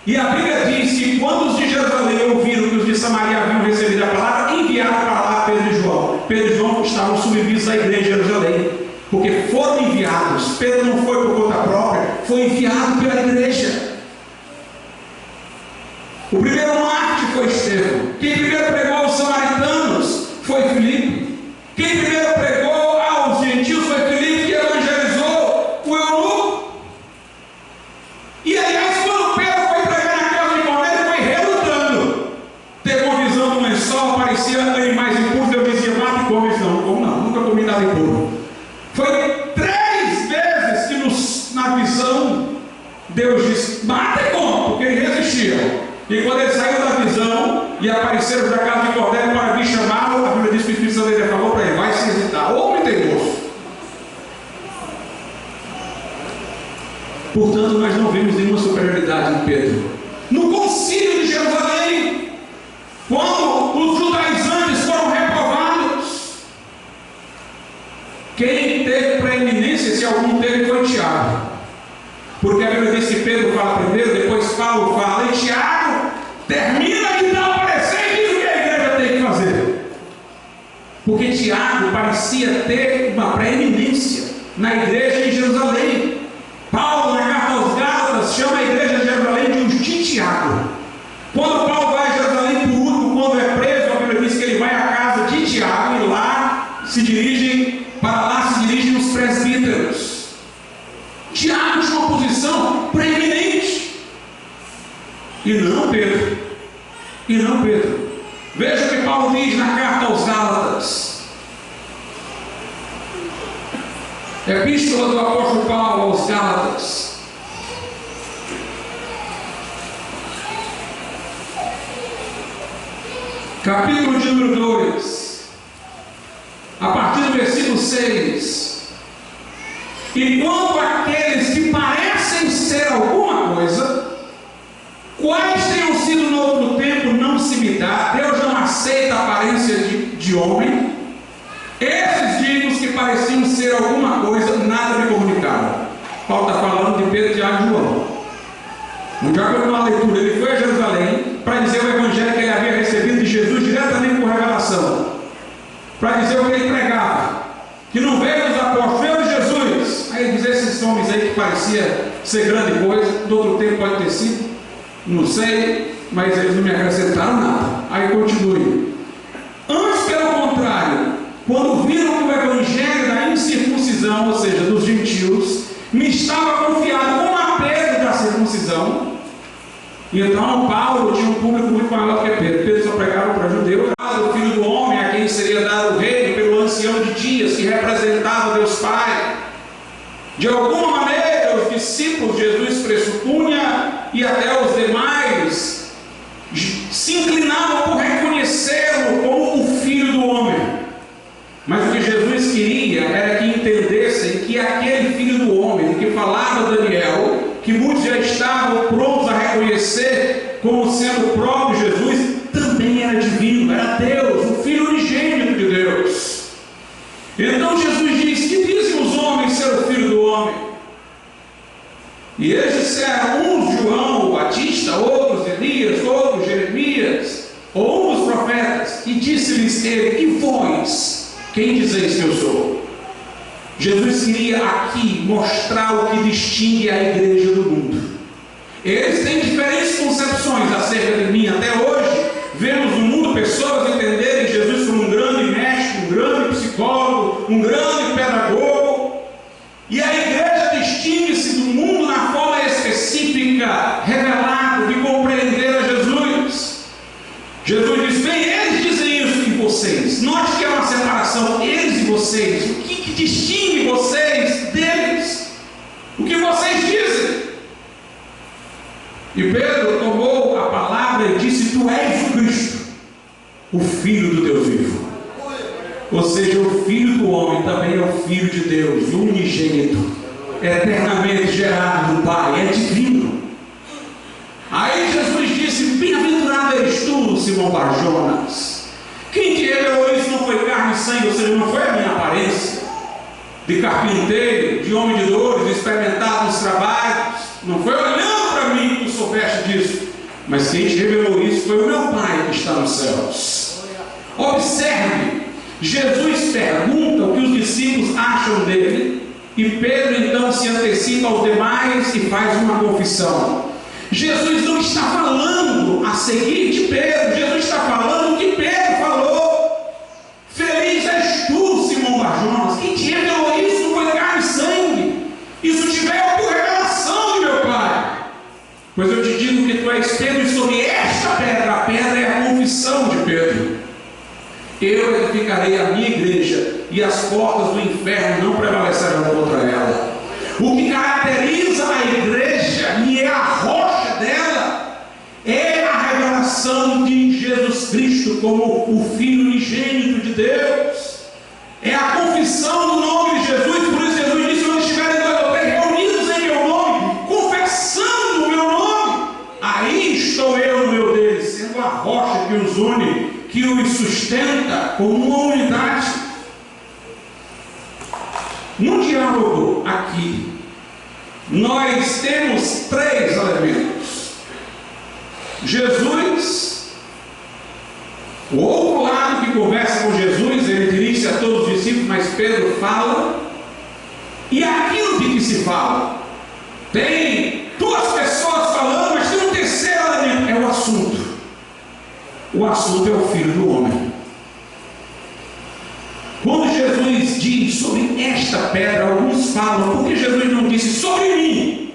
E a Bíblia diz que quando os de Jerusalém ouviram que os de Samaria haviam recebido a palavra, enviaram para lá Pedro e João. Pedro e João estavam submissos à igreja de Jerusalém, porque foram enviados. Pedro não foi por conta própria, foi enviado pela igreja. O primeiro mártir foi Estevão. Quem primeiro pregou aos samaritanos foi Filipe. Quem primeiro pregou aos gentios foi Filipe, que evangelizou o eunuco. E aliás, quando Pedro foi pregar na casa de Cornélio, foi relutando. Teve uma visão do lençol, parecia animais impuros. Deus disse: mata e come, porque ele resistia. E quando ele saiu da visão e apareceram da casa de Cornélio para vir chamá-lo, a Bíblia diz que o Espírito Santo dele falou para ele: vai se hesitar, homem teimoso. Portanto, nós não vemos nenhuma superioridade em Pedro. No concílio de Jerusalém, quando os judaizantes foram reprovados, quem teve preeminência, se algum teve, foi Tiago. Porque a Bíblia diz que Pedro fala primeiro, depois Paulo fala, e Tiago termina de dar o parecer e diz o que a igreja tem que fazer. Porque Tiago parecia ter uma preeminência na igreja em Jerusalém. Paulo, na carta aos Gálatas, chama a igreja de Jerusalém de os de Tiago. Quando Paulo vai a Jerusalém por último, quando é preso, a Bíblia diz que ele vai à casa de Tiago e lá se dirigem os presbíteros. Tiago tinha uma posição preeminente. E não Pedro. Veja o que Paulo diz na carta aos Gálatas. Epístola do apóstolo Paulo aos Gálatas. Capítulo de número 2. A partir do versículo 6. E quanto àqueles que parecem ser alguma coisa, quais tenham sido no outro tempo, não se me dá. Deus não aceita a aparência de homem. Esses dignos que pareciam ser alguma coisa, nada me comunicaram. Paulo está falando de Pedro, Tiago e João. Um dia, numa leitura, ele foi a Jerusalém para dizer o evangelho que ele havia recebido de Jesus diretamente por revelação, para dizer o que ele pregava, que não veio dos apóstolos, veio de Jesus. Aí ele diz: esses homens aí que parecia ser grande coisa, do outro tempo pode ter sido, não sei, mas eles não me acrescentaram nada. Aí continue. Antes, pelo contrário, quando viram que o evangelho da incircuncisão, ou seja, dos gentios, me estava confiado como a Pedro da circuncisão, e então Paulo tinha um público muito maior do que Pedro. Pedro só pregava para judeus. O filho do homem, a quem seria dado o reino pelo ancião de dias, que representava Deus Pai. De alguma maneira, os discípulos de Jesus pressupunha, e até os demais se inclinavam por reconhecê-lo como o filho do homem. Mas o que Jesus queria era que entendessem que aquele filho do homem, de que falava Daniel, que muitos já estavam prontos a reconhecer como sendo o próprio Jesus, também era divino, era Deus, o Filho unigênito de Deus. Então Jesus diz: que dizem os homens ser o Filho do homem? E eles disseram, uns João o Batista, outros Elias, outros Jeremias, ou um dos profetas. E disse-lhes ele: e vós, quem dizeis que eu sou? Jesus queria aqui mostrar o que distingue a igreja do mundo. Eles têm diferentes concepções acerca de mim. Até hoje, vemos no mundo pessoas entenderem Jesus como um grande mestre, um grande psicólogo, um grande pedagogo. E a igreja distingue-se do mundo na forma específica, revelada, de compreender a Jesus. Jesus diz: bem, eles dizem isso em vocês. Note que é uma separação, eles e vocês. O que distingue vocês deles? O que vocês dizem? E Pedro tomou a palavra e disse: tu és o Cristo, o Filho do Deus vivo. Ou seja, o Filho do homem também é o Filho de Deus, o unigênito, eternamente gerado do Pai, é divino. Aí Jesus disse: bem-aventurado és tu, Simão Barjonas. Quem te revelou isso não foi carne e sangue, ou seja, não foi a minha aparência de carpinteiro, de homem de dores, experimentado nos trabalhos. Não foi olhando para mim que tu soubeste disso, mas quem te revelou isso foi o meu Pai que está nos céus. Observe, Jesus pergunta o que os discípulos acham dele, e Pedro então se antecipa aos demais e faz uma confissão. Jesus não está falando a seguir de Pedro, Jesus está falando o que Pedro falou. Feliz és tu, Simão Barjonas. Quem te revelou isso não foi carne e sangue, isso te veio por revelação de meu Pai. Pois eu te digo que tu és Pedro, e sobre esta pedra, a pedra é a confissão de Pedro, eu edificarei a minha igreja, e as portas do inferno não prevalecerão contra ela. O que caracteriza a igreja e é a rocha dela é a revelação de Jesus Cristo como o Filho unigênito de Deus. É a confissão do nome de Jesus. Por isso Jesus disse: onde estiverem dois ou três reunidos em meu nome, confessando o meu nome, aí estou eu no meu deles, sendo a rocha que os une, que os sustenta como uma unidade. No diálogo aqui, nós temos três elementos. Jesus, o outro lado que conversa com Jesus, ele dirige-se a todos os discípulos, mas Pedro fala, e aquilo de que se fala. Tem duas pessoas falando, mas tem um terceiro elemento, é o assunto. O assunto é o Filho do Homem. Quando Jesus diz sobre esta pedra, alguns falam, por que Jesus não disse sobre mim?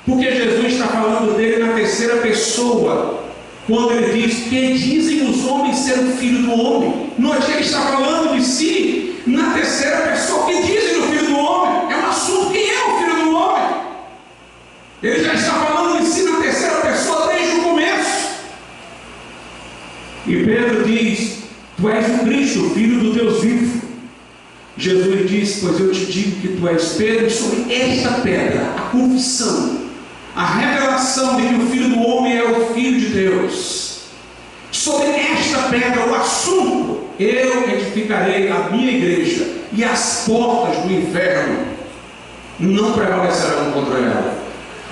Porque Jesus está falando dele na terceira pessoa, quando ele diz: que dizem os homens ser o Filho do Homem? Não é que ele está falando de si na terceira pessoa. Que dizem o Filho do Homem? É um assunto: quem é o Filho do Homem? Ele já está falando de si na terceira pessoa desde o começo. E Pedro diz: tu és o Cristo, o Filho do Deus vivo. Jesus diz: pois eu te digo que tu és Pedro, e sobre esta pedra, a confissão, a revelação de que o Filho do Homem é o Filho de Deus, sobre esta pedra, o assunto, eu edificarei a minha igreja, e as portas do inferno não prevalecerão contra ela.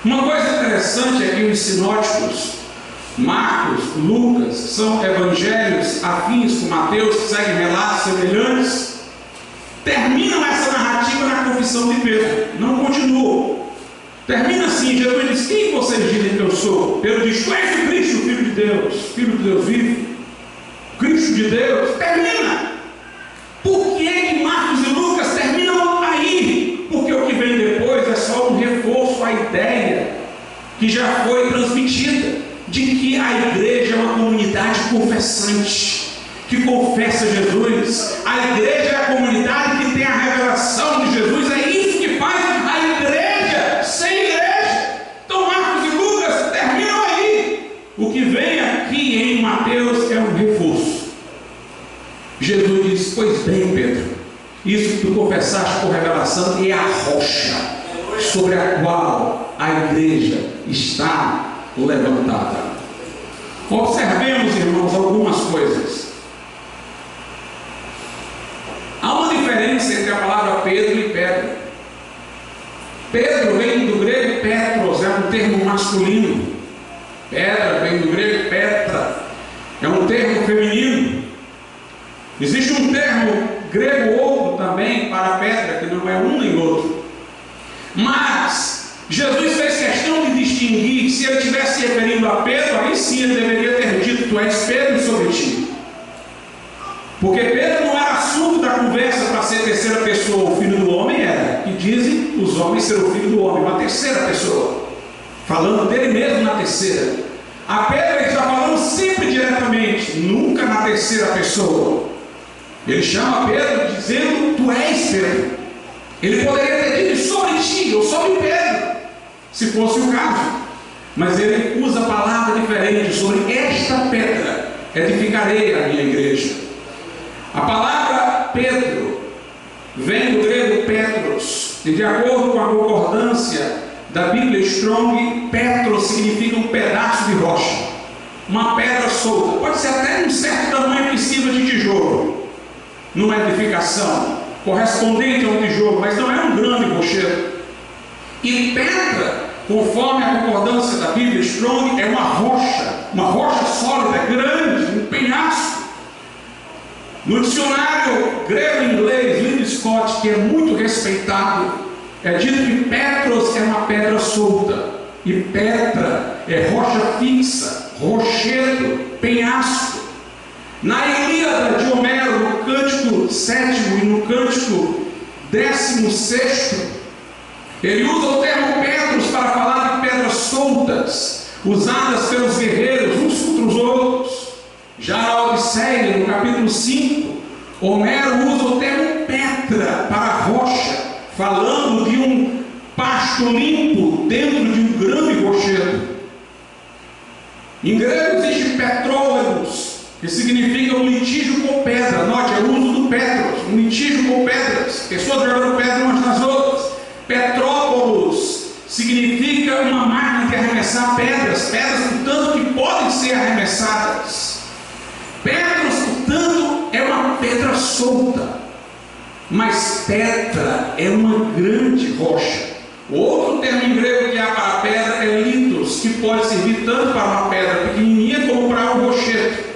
Uma coisa interessante é que os sinóticos, Marcos, Lucas, são evangelhos afins com Mateus, que seguem relatos semelhantes, terminam essa narrativa na confissão de Pedro, não continuam. Termina assim: Jesus diz: quem vocês dizem que eu sou? Pedro diz: tu és o Cristo, o Filho de Deus, Filho de Deus vivo, Cristo de Deus. Termina. Por que Marcos e Lucas terminam aí? Porque o que vem depois é só um reforço à ideia que já foi transmitida, de que a igreja é uma comunidade confessante, que confessa Jesus. A igreja é a comunidade que tem a revelação de Jesus. É isso que faz a igreja sem igreja. Então Marcos e Lucas terminam aí. O que vem aqui em Mateus é um reforço. Jesus diz: pois bem, Pedro, isso que tu confessaste por revelação é a rocha sobre a qual a igreja está levantada. Observemos, irmãos, algumas coisas. Há uma diferença entre a palavra Pedro e pedra. Pedro vem do grego Petros, é um termo masculino. Pedra vem do grego Petra, é um termo feminino. Existe um termo grego outro também para pedra, que não é um nem outro. Mas Jesus fez questão de distinguir. Se ele estivesse se referindo a Pedro, aí sim ele deveria ter dito: tu és Pedro sobre ti. Porque Pedro não era assunto da conversa para ser terceira pessoa. O Filho do Homem era, que dizem os homens ser o Filho do Homem, uma terceira pessoa, falando dele mesmo na terceira. A Pedro ele está falando sempre diretamente, nunca na terceira pessoa. Ele chama Pedro dizendo: tu és Pedro. Ele poderia ter dito sobre ti ou sobre Pedro, se fosse o caso, mas ele usa a palavra diferente: sobre esta pedra edificarei a minha igreja. A palavra Pedro vem do grego Petros, e de acordo com a concordância da Bíblia Strong, Petros significa um pedaço de rocha, uma pedra solta, pode ser até um certo tamanho que sirva de tijolo, numa edificação correspondente a um tijolo, mas não é um grande rochedo. E pedra, conforme a concordância da Bíblia Strong, é uma rocha sólida, grande, um penhasco. No dicionário grego-inglês Lynn Scott, que é muito respeitado, é dito que Petros é uma pedra solta, e Petra é rocha fixa, rochedo, penhasco. Na Ilíada de Homero, no cântico 7º e no cântico 16º, ele usa o termo Petros para falar de pedras soltas, usadas pelos guerreiros uns contra os outros. Já na Odisseia, no capítulo 5, Homero usa o termo Petra para rocha, falando de um pasto limpo dentro de um grande rochedo. Em grego existe petrólogos, que significa um litígio com pedra. Note, é o uso do petros, um litígio com pedras, pessoas jogando pedra umas nas outras. Petrópolis significa uma máquina de arremessar pedras, portanto, que podem ser arremessadas. Petros, portanto, é uma pedra solta, mas Petra é uma grande rocha. O outro termo em grego que há para a pedra é litos, que pode servir tanto para uma pedra pequenininha como para um rochedo.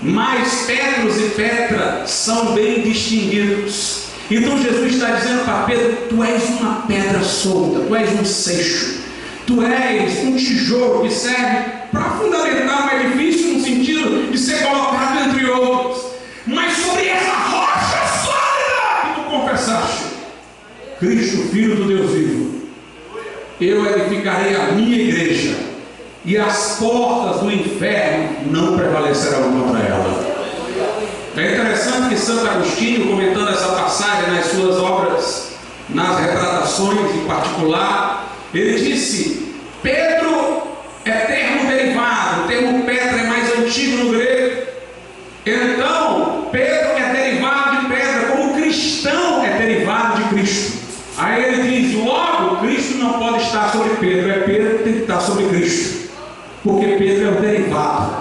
Mas Petros e Petra são bem distinguidos. Então Jesus está dizendo para Pedro: tu és uma pedra solta, tu és um seixo, tu és um tijolo que serve para fundamentar um edifício no sentido de ser colocado entre outros. Mas sobre essa rocha sólida que tu confessaste, Cristo, Filho do Deus vivo, eu edificarei a minha igreja, e as portas do inferno não prevalecerão contra ela. É interessante que Santo Agostinho, comentando essa passagem nas suas obras, nas retratações em particular, ele disse: Pedro é termo derivado, o termo Petra é mais antigo no grego. Então, Pedro é derivado de pedra, como cristão é derivado de Cristo. Aí ele diz: logo, Cristo não pode estar sobre Pedro, é Pedro que tem que estar sobre Cristo, porque Pedro é o derivado,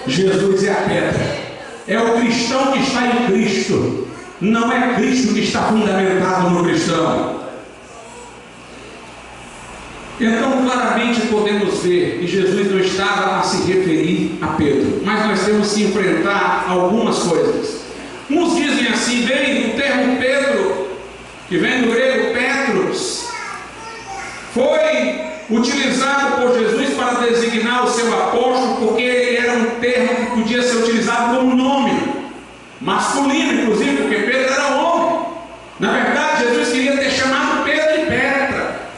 Jesus é a pedra. É o cristão que está em Cristo, não é Cristo que está fundamentado no cristão. Então, claramente podemos ver que Jesus não estava a se referir a Pedro, mas nós temos que enfrentar algumas coisas. Uns dizem assim: vem do termo Pedro, que vem do grego Petros, foi utilizado por Jesus para designar o seu apóstolo, porque ele era um termo que podia ser utilizado como nome masculino, inclusive, porque Pedro era homem. Na verdade, Jesus queria ter chamado Pedro de Petra,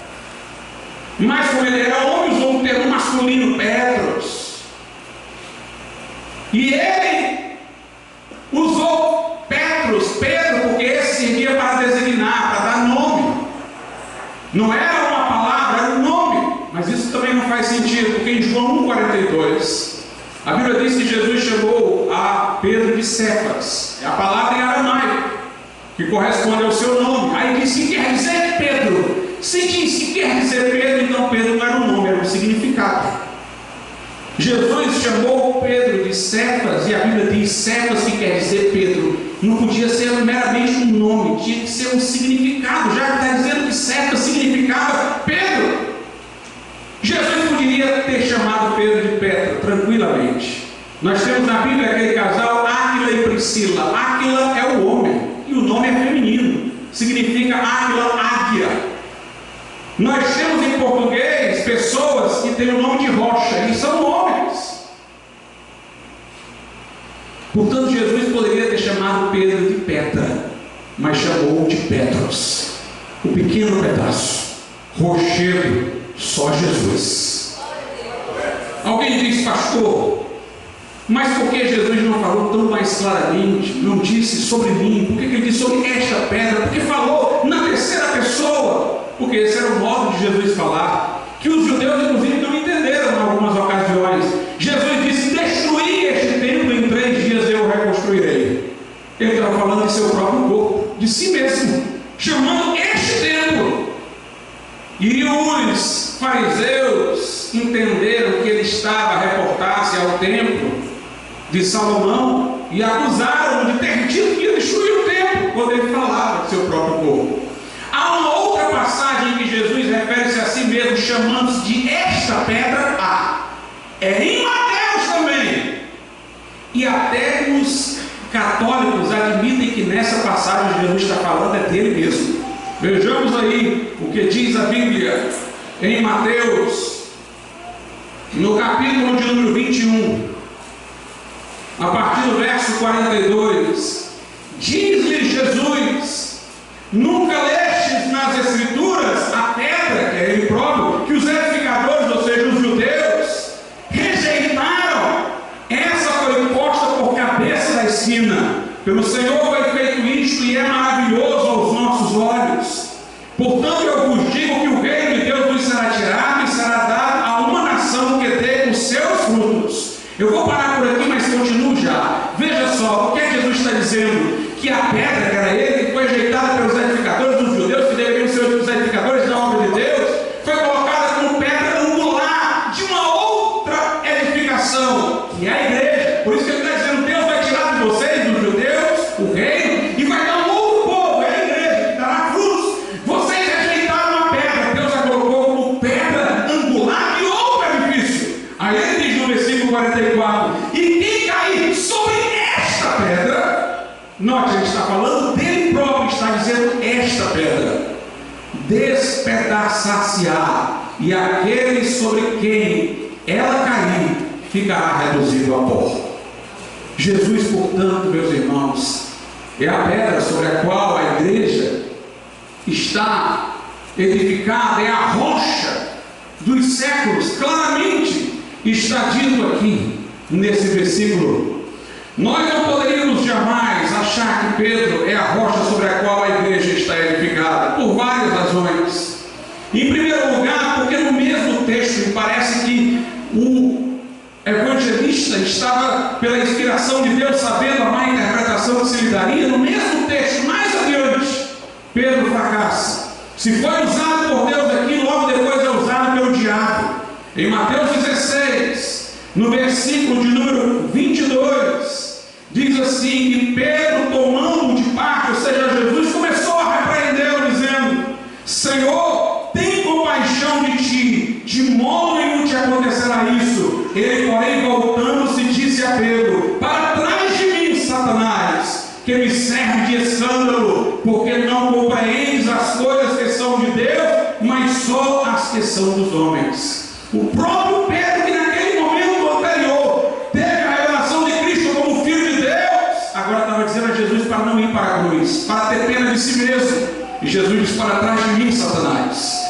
mas como ele era homem, usou um termo masculino, Petros, e ele usou Petros, Pedro, porque esse servia para designar, para dar nome. Não era uma palavra, era um nome. Mas isso também não faz sentido, porque em João 1,42 a Bíblia diz que Jesus chamou a Pedro de Cefas, é a palavra em aramaico, que corresponde ao seu nome. Aí diz que quer dizer Pedro. Se diz que quer dizer Pedro, então Pedro não era um nome, era um significado. Jesus chamou Pedro de Cefas, e a Bíblia diz Cefas, que quer dizer Pedro. Não podia ser meramente um nome, tinha que ser um significado, já que está dizendo que Cefas significava Pedro. Jesus poderia ter chamado Pedro de Petra tranquilamente. Nós temos na Bíblia aquele casal Áquila e Priscila. Áquila é o homem e o nome é feminino, significa Áquila, águia. Nós temos em português pessoas que têm o nome de rocha e são homens. Portanto, Jesus poderia ter chamado Pedro de Petra, mas chamou de Petros, o pequeno pedaço, rochedo. Só Jesus. Alguém diz: pastor, mas por que Jesus não falou tão mais claramente, não disse sobre mim? Por que ele disse sobre esta pedra? Porque falou na terceira pessoa, porque esse era o modo de Jesus falar, que os judeus inclusive não entenderam em algumas ocasiões. Jesus disse: destruí este templo, em 3 dias eu o reconstruirei. Ele estava falando de seu próprio corpo, de si mesmo, chamando este templo. E os fariseus entenderam que ele estava a reportar-se ao templo de Salomão e acusaram-no de ter dito que ia destruir o templo, quando ele falava de seu próprio corpo. Há uma outra passagem em que Jesus refere-se a si mesmo, chamando-se de esta pedra é em Mateus também. E até os católicos admitem que nessa passagem Jesus está falando é dele mesmo. Vejamos aí o que diz a Bíblia em Mateus, no capítulo de número 21, a partir do verso 42. Diz-lhe Jesus: nunca lestes nas Escrituras a pedra, que é ele próprio, que os edificadores, ou seja, os judeus, rejeitaram? Essa foi posta por cabeça da esquina. Pelo Senhor foi feito isto, e é maravilhoso aos nossos olhos. Portanto, eu vos digo Eu vou parar por aqui, mas continuo já. Veja só, o que é que Jesus está dizendo? Que a pedra, que era ele, que foi ajeitada pelos edificadores dos judeus, que deveriam ser os edificadores da obra de Deus, foi colocada como pedra angular de uma outra edificação, que é a igreja. Por isso que ele está dizendo, Deus vai tirar de vocês, dos judeus, o reino, e vai dar um outro povo, é a igreja, que dará cruz. Vocês rejeitaram a pedra, Deus a colocou como pedra angular de outro edifício. Aí ele diz no versículo 44, e quem cair sobre esta pedra, note, ele está falando dele próprio, está dizendo esta pedra, despedaçar-se-á, e aquele sobre quem ela cair ficará reduzido a pó. Jesus, portanto, meus irmãos, é a pedra sobre a qual a igreja está edificada, é a rocha dos séculos. Claramente está dito aqui nesse versículo. Nós não poderíamos jamais achar que Pedro é a rocha sobre a qual a igreja está edificada, por várias razões. Em primeiro lugar, porque no mesmo texto parece que o evangelista estava, pela inspiração de Deus, sabendo a má interpretação que se lhe daria. No mesmo texto, mais adiante, Pedro fracassa. Se foi usado por Deus aqui, logo depois é usado pelo diabo. Em Mateus 16, no versículo de número 22, diz assim, que Pedro, tomando-o de parte, ou seja, Jesus, começou a repreendê-lo, dizendo, Senhor, tem compaixão de ti, de modo nenhum te acontecerá isso. Ele, porém, voltando-se, disse a Pedro, para trás de mim, Satanás, que me serve de escândalo, porque não compreendes as coisas que são de Deus, mas só as que são dos homens. O próprio Pedro, que naquele momento anterior teve a revelação de Cristo como Filho de Deus, agora estava dizendo a Jesus para não ir para a cruz, para ter pena de si mesmo. E Jesus diz, para trás de mim, Satanás.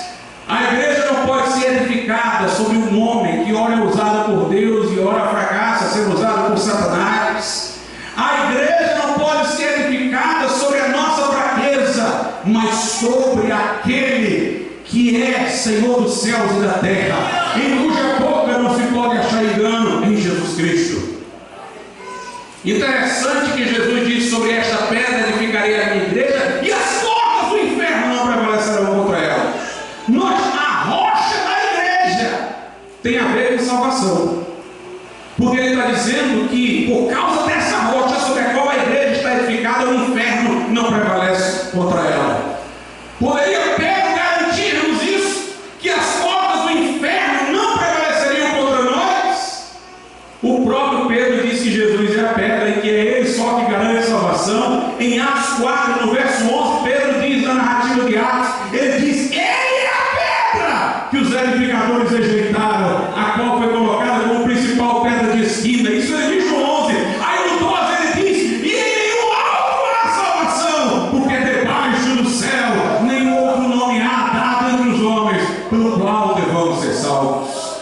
A igreja não pode ser edificada sobre um homem que ora é usado por Deus e ora fracassa, sendo usado por Satanás. A igreja não pode ser edificada sobre a nossa fraqueza, mas sobre aquele que é Senhor dos céus e da terra, em cuja boca não se pode achar engano, em Jesus Cristo. Interessante que Jesus diz sobre esta pedra edificarei a minha igreja e as portas do inferno não prevalecerão contra ela. A rocha da igreja tem a ver com salvação, porque ele está dizendo que por causa dessa rocha sobre a qual a igreja está edificada, o inferno não prevalece contra ela. Poderia Pedro garantir-nos isso, que as portas do inferno não prevaleceriam contra nós? O próprio Pedro diz que Jesus é a pedra e que é ele só que garante salvação. Em Atos 4, no verso 11, Pedro diz na narrativa de Atos, ele diz, que os edificadores rejeitaram, a qual foi colocada como principal pedra de esquina. Isso ele diz no 11. Aí no 12 ele diz, e em nenhum alto há salvação, porque debaixo do céu nenhum outro nome há dado entre os homens, pelo qual devamos ser salvos.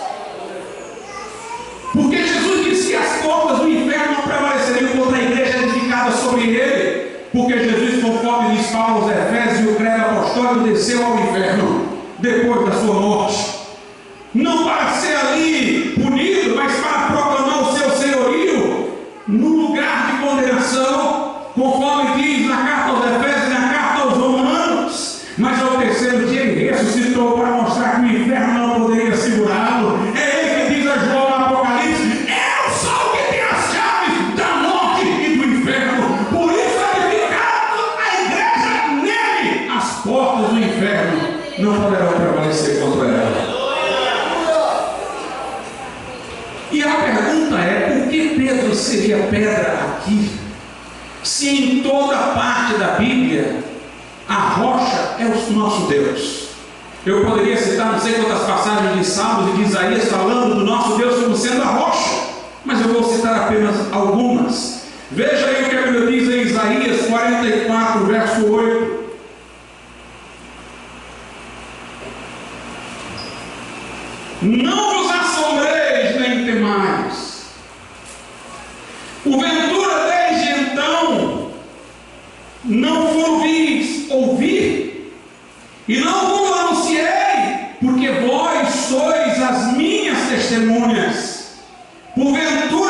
Porque Jesus disse que as portas do inferno não prevaleceriam contra a igreja edificada sobre ele, porque Jesus, conforme diz Paulo aos Efésios, o credo apostólico desceu ao inferno depois da sua morte, não para ser ali punido, mas para proclamar o seu senhorio no lugar de condenação, conforme diz na carta aos Efésios e na carta aos Romanos. Mas ao terceiro dia ele ressuscitou para mostrar que o inferno não poderia segurá-lo. É ele que diz a João no Apocalipse, eu sou o que tem as chaves da morte e do inferno, por isso edificado a igreja nele, as portas do inferno não poderão prevalecer contra ela. E a pergunta é, por que Pedro seria pedra aqui, se em toda parte da Bíblia a rocha é o nosso Deus? Eu poderia citar não sei quantas passagens de Salmos e de Isaías falando do nosso Deus como sendo a rocha, mas eu vou citar apenas algumas. Veja aí o que a Bíblia diz em Isaías 44, verso 8. Não vos assombreis nem temais. Porventura desde então não vos ouvir, e não vos anunciei, porque vós sois as minhas testemunhas. Porventura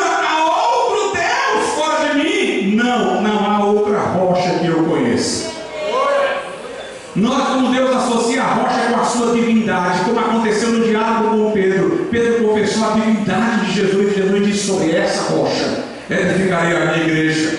confessou a divindade de Jesus. Jesus disse: sobre essa rocha edificarei a minha igreja.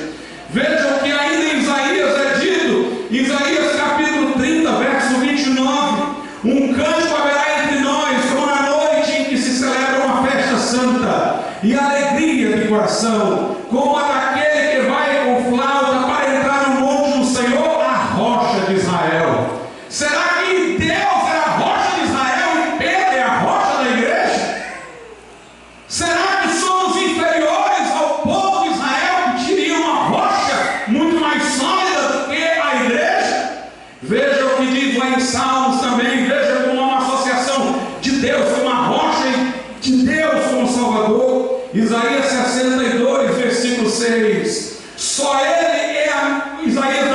Vejam que ainda em Isaías é dito, Isaías capítulo 30, verso 29, um canto haverá entre nós, como na noite em que se celebra uma festa santa, e alegria de coração, como a daquele que vai com flauta para entrar no monte do Senhor, a rocha de Israel. Será que Deus é a rocha de Israel e Pedro é a rocha da igreja? Será que somos inferiores ao povo de Israel, que teria uma rocha muito mais sólida do que a igreja? Veja o que diz lá em Salmos também. Veja como uma associação de Deus como uma rocha e de Deus como Salvador. Isaías 62, versículo 6. Só ele é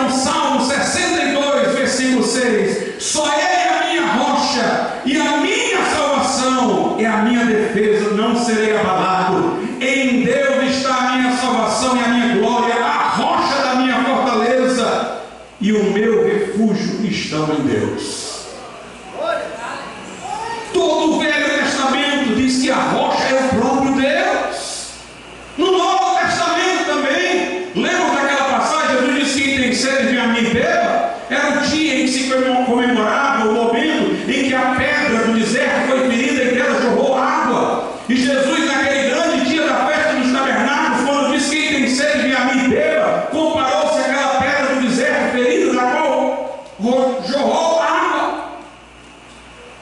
Salmo 62, versículo 6. Só ele é a minha rocha e a minha salvação, é a minha defesa, não serei abalado. Em Deus está a minha salvação e a minha glória, a rocha da minha fortaleza e o meu refúgio estão em Deus. Todo o Velho Testamento diz que a rocha é o próprio Deus. No Novo Testamento também, lembra daquela passagem? Jesus disse: quem tem sede, vem a mim e beba. Era o dia em que se comemorava o momento em que a pedra do deserto foi ferida e dela jorrou água. E Jesus, naquele grande dia da festa dos tabernáculos, quando disse: quem tem sede, vem a mim e beba, comparou-se àquela pedra do deserto ferida, da qual jorrou água.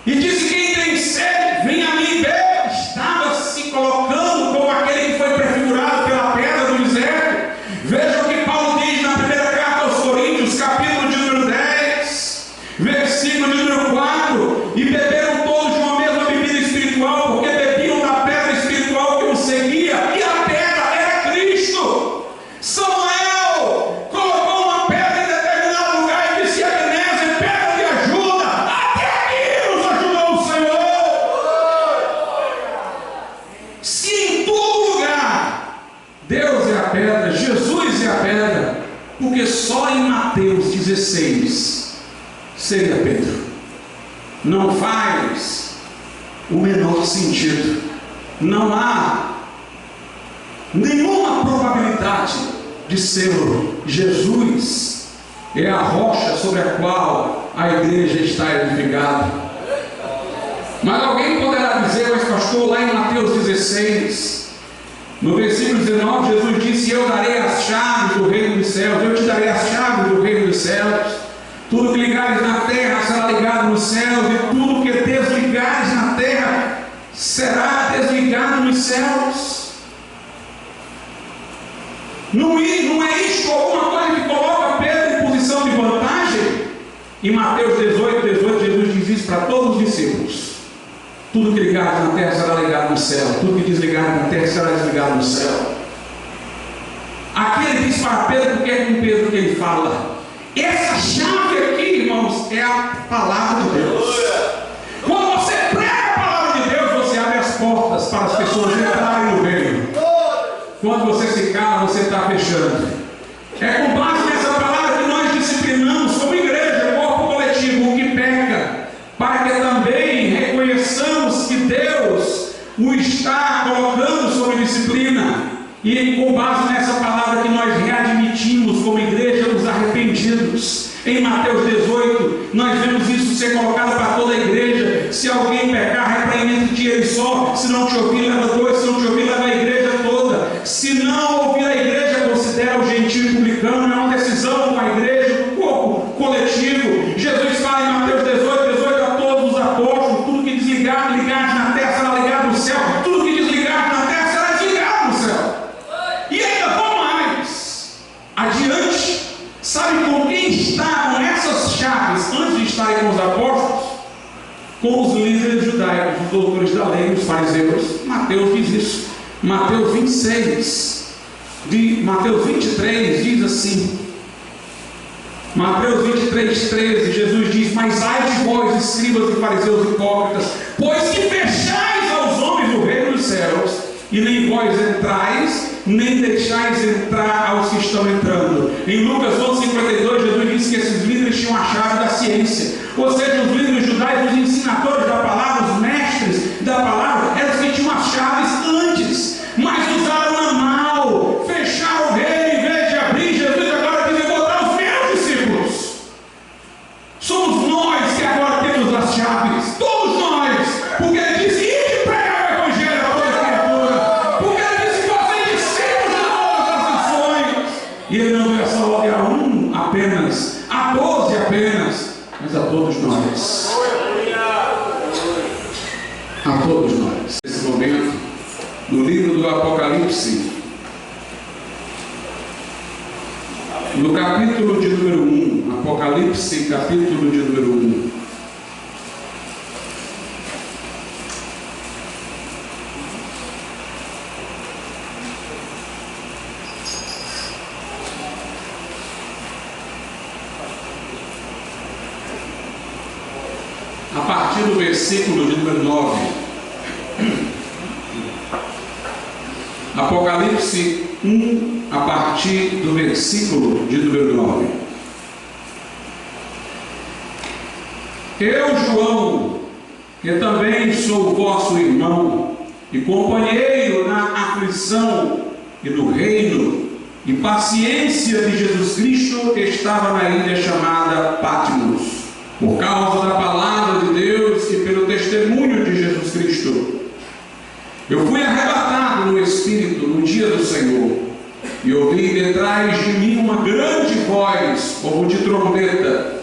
E disse: quem tem sede, vem a mim e beba. Estava se colocando como aquele que foi prefigurado pela pedra do deserto. Veja o que Paulo diz na primeira carta aos Coríntios, capítulo de número 10, versículo de número 4. E beberam todos de uma mesma bebida espiritual, porque bebiam da pedra espiritual que os seguia, e a pedra era Cristo. Samuel colocou uma pedra em determinado lugar e disse: Ebenezer, pedra de ajuda. Até aqui nos ajudou o Senhor. Se em todo lugar Deus é a pedra, Jesus é a pedra, porque só em Mateus 16 seria Pedro. Não faz o menor sentido. Não há nenhuma probabilidade de ser Jesus. É a rocha sobre a qual a igreja está edificada. Mas alguém poderá dizer: mas pastor, lá em Mateus 16, no versículo 19, Jesus disse: eu darei as chaves do reino dos céus. Eu te darei as chaves do reino dos céus. Tudo que ligares na terra será ligado nos céus, e tudo que desligares na terra será desligado nos céus. Não é isto alguma coisa que coloca Pedro em posição de vantagem? Em Mateus 18, Jesus diz isso para todos os discípulos: tudo que ligares na terra será ligado no céu, tudo que desligares na terra será desligado no céu. Aqui ele diz para Pedro, porque é com Pedro que ele fala. Essa chave aqui, irmãos, é a palavra de Deus. Quando você prega a palavra de Deus, você abre as portas para as pessoas entrarem no reino. Quando você se cala, você está fechando. É com base nessa palavra que nós disciplinamos como igreja, corpo coletivo, o que peca, para que também reconheçamos que Deus o está colocando sob disciplina. E com base nessa palavra que nós readmitimos como igreja os arrependidos. Em Mateus 18, nós vemos isso ser colocado para toda a igreja. Se alguém pecar, repreende entre ti ele só. Se não te ouvir, leva dois. Se não te ouvir, leva a igreja toda. Se não ouvir a igreja, considera o gentio publicano. É uma decisão com a igreja, do corpo coletivo. Jesus fala em Mateus 18 a todos os apóstolos: tudo que desligar, ligar na terra será ligado no céu. Tudo que desligar na terra será desligado no céu. E ainda vou mais adiante. Sabe com quem estavam essas chaves antes de estarem com os apóstolos? Com os líderes judaicos, os doutores da lei, os fariseus. Mateus diz isso. Mateus 26, de Mateus 23 diz assim. Mateus 23, 13, Jesus diz: mas ai de vós, escribas e fariseus hipócritas, pois que fechais aos homens o reino dos céus, e nem vós entrais, nem deixais entrar aos que estão entrando. Em Lucas 11:52, Jesus disse que esses líderes tinham a chave da ciência. Ou seja, os líderes judaicos, os ensinadores da palavra, os mestres da palavra, eram os que tinham a no livro do Apocalipse, no capítulo de número 1, Apocalipse, capítulo de número 1. A partir do versículo de número 9. Apocalipse 1, a partir do versículo de número 9. Eu, João, que também sou vosso irmão e companheiro na aflição e no reino e paciência de Jesus Cristo, estava na ilha chamada Patmos, por causa da palavra de Deus e pelo testemunho de Jesus Cristo. Eu fui arrebatado no Espírito no dia do Senhor, e ouvi detrás de mim uma grande voz, como de trombeta,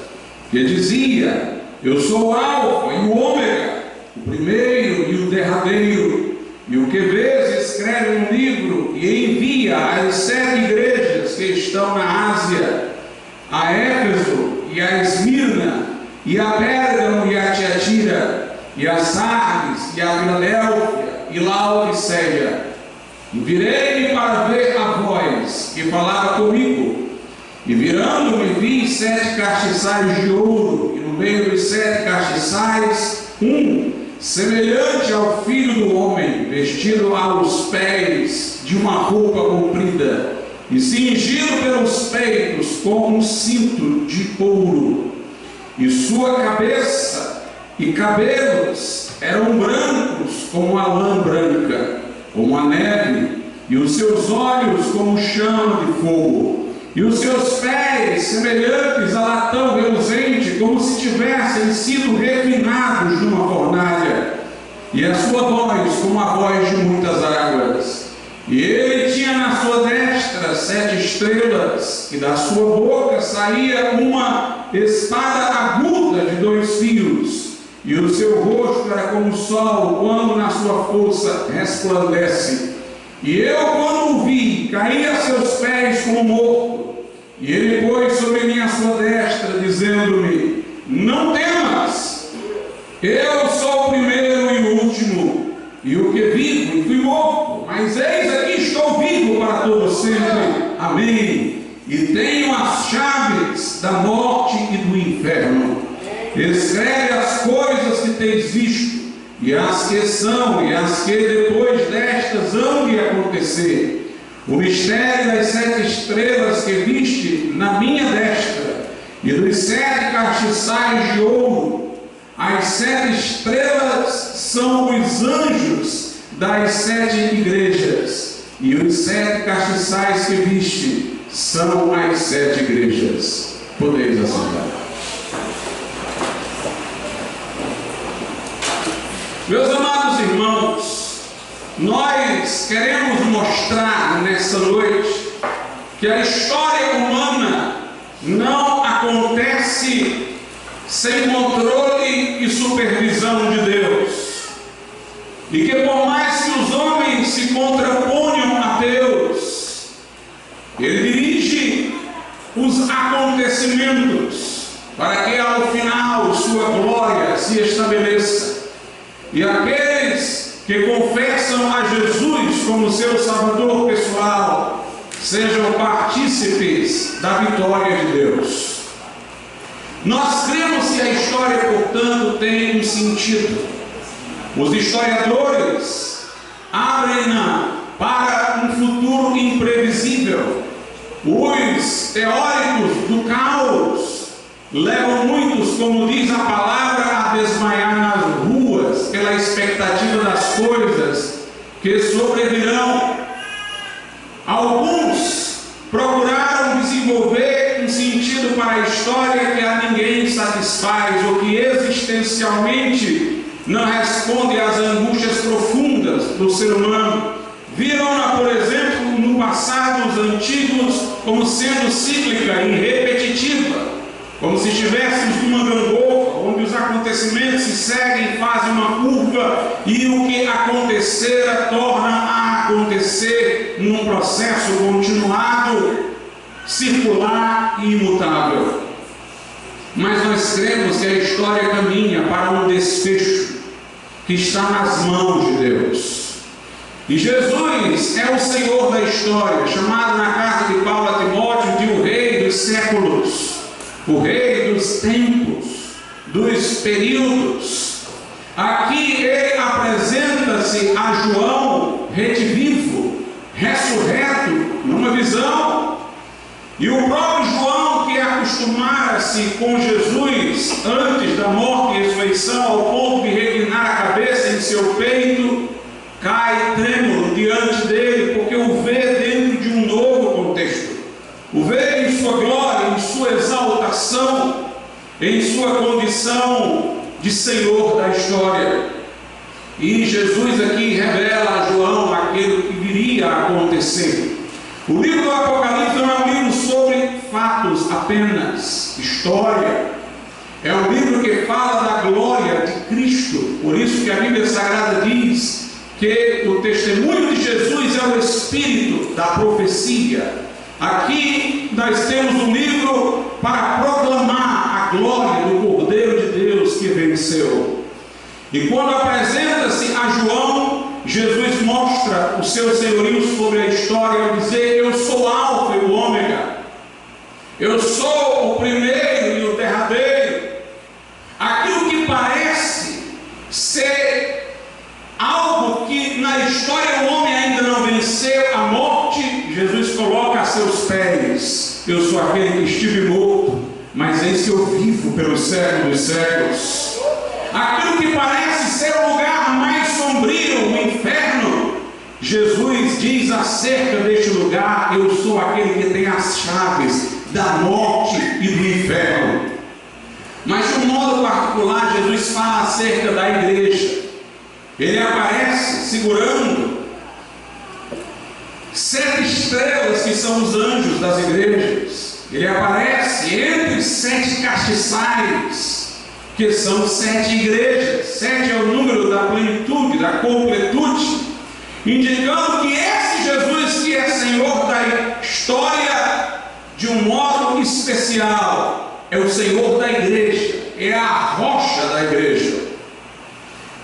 que dizia: eu sou o Alfa e o Ômega, o primeiro e o derradeiro. E o que vês, escreve um livro e envia às 7 igrejas que estão na Ásia, a Éfeso e a Esmirna, e a Pérgamo e a Tiatira, e a Sardes e a Filadélfia e Laodiceia. E virei-me para ver a voz que falava comigo, e virando-me vi 7 castiçais de ouro, e no meio dos 7 castiçais semelhante ao Filho do Homem, vestido aos pés de uma roupa comprida, e cingido pelos peitos com um cinto de couro, e sua cabeça e cabelos eram brancos como a lã branca, como a neve, e os seus olhos como chama de fogo, e os seus pés semelhantes a latão reluzente, como se tivessem sido refinados numa fornalha, e a sua voz como a voz de muitas águas. E ele tinha na sua destra 7 estrelas, e da sua boca saía uma espada aguda de 2 fios, e o seu rosto era como o sol, quando na sua força resplandece. E eu, quando o vi, caí a seus pés como morto. E ele pôs sobre mim a sua destra, dizendo-me: não temas, eu sou o primeiro e o último, e o que vivo e fui morto, mas eis aqui estou vivo para todo sempre. Amém. E tenho as chaves da morte e do inferno. Escreve as coisas que tens visto, e as que são, e as que depois destas hão de acontecer. O mistério das 7 estrelas que viste na minha destra, e dos 7 castiçais de ouro. As 7 estrelas são os anjos das 7 igrejas, e os 7 castiçais que viste são as 7 igrejas. Podeis assentar. Meus amados irmãos, nós queremos mostrar nessa noite que a história humana não acontece sem controle e supervisão de Deus, e que por mais que os homens se contraponham a Deus, Ele dirige os acontecimentos para que ao final sua glória se estabeleça, e aqueles que confessam a Jesus como seu Salvador pessoal sejam partícipes da vitória de Deus. Nós cremos que a história, portanto, tem um sentido. Os historiadores abrem-na para um futuro imprevisível. Os teóricos do caos levam muitos, como diz a palavra, a desmaiar nas ruas pela expectativa das coisas que sobrevirão. Alguns procuraram desenvolver um sentido para a história que a ninguém satisfaz, ou que existencialmente não responde às angústias profundas do ser humano. Viram-na, por exemplo, no passado, os antigos, como sendo cíclica e repetitiva, como se estivéssemos numa gangorra onde os acontecimentos se seguem, fazem uma curva e o que acontecera torna a acontecer num processo continuado, circular e imutável. Mas nós cremos que a história caminha para um desfecho que está nas mãos de Deus. E Jesus é o Senhor da história, chamado na carta de Paulo a Timóteo de o Rei dos séculos, o Rei dos tempos, dos períodos. Aqui ele apresenta-se a João redivivo, ressurreto, numa visão. E o próprio João, que acostumara-se com Jesus antes da morte e ressurreição, ao ponto de reclinar a cabeça em seu peito, cai trêmulo diante dele, porque o vê dentro de um novo contexto. O vê em sua glória, em sua exaltação, em sua condição de Senhor da história. E Jesus aqui revela a João aquilo que viria a acontecer. O livro do Apocalipse não é um livro sobre fatos apenas, história. É um livro que fala da glória de Cristo. Por isso que a Bíblia Sagrada diz que o testemunho de Jesus é o espírito da profecia. Aqui nós temos um livro para proclamar a glória do Cordeiro de Deus que venceu. E quando apresenta-se a João, Jesus mostra o seu senhorio sobre a história ao dizer: eu sou o Alfa e o Ômega, eu sou o primeiro e o derradeiro. Aquilo que parece ser algo que na história o homem ainda não venceu, a morte, Jesus coloca a seus pés. Eu sou aquele que estive morto, mas eis que eu vivo pelos séculos dos séculos. Aquilo que parece ser o lugar mais sombrio, o inferno, Jesus diz acerca deste lugar: eu sou aquele que tem as chaves da morte e do inferno. Mas de um modo particular, Jesus fala acerca da igreja. Ele aparece segurando 7 estrelas que são os anjos das igrejas. Ele aparece entre 7 castiçais, que são 7 igrejas. 7 é o número da plenitude, da completude, indicando que esse Jesus, que é Senhor da história de um modo especial, é o Senhor da igreja, é a rocha da igreja.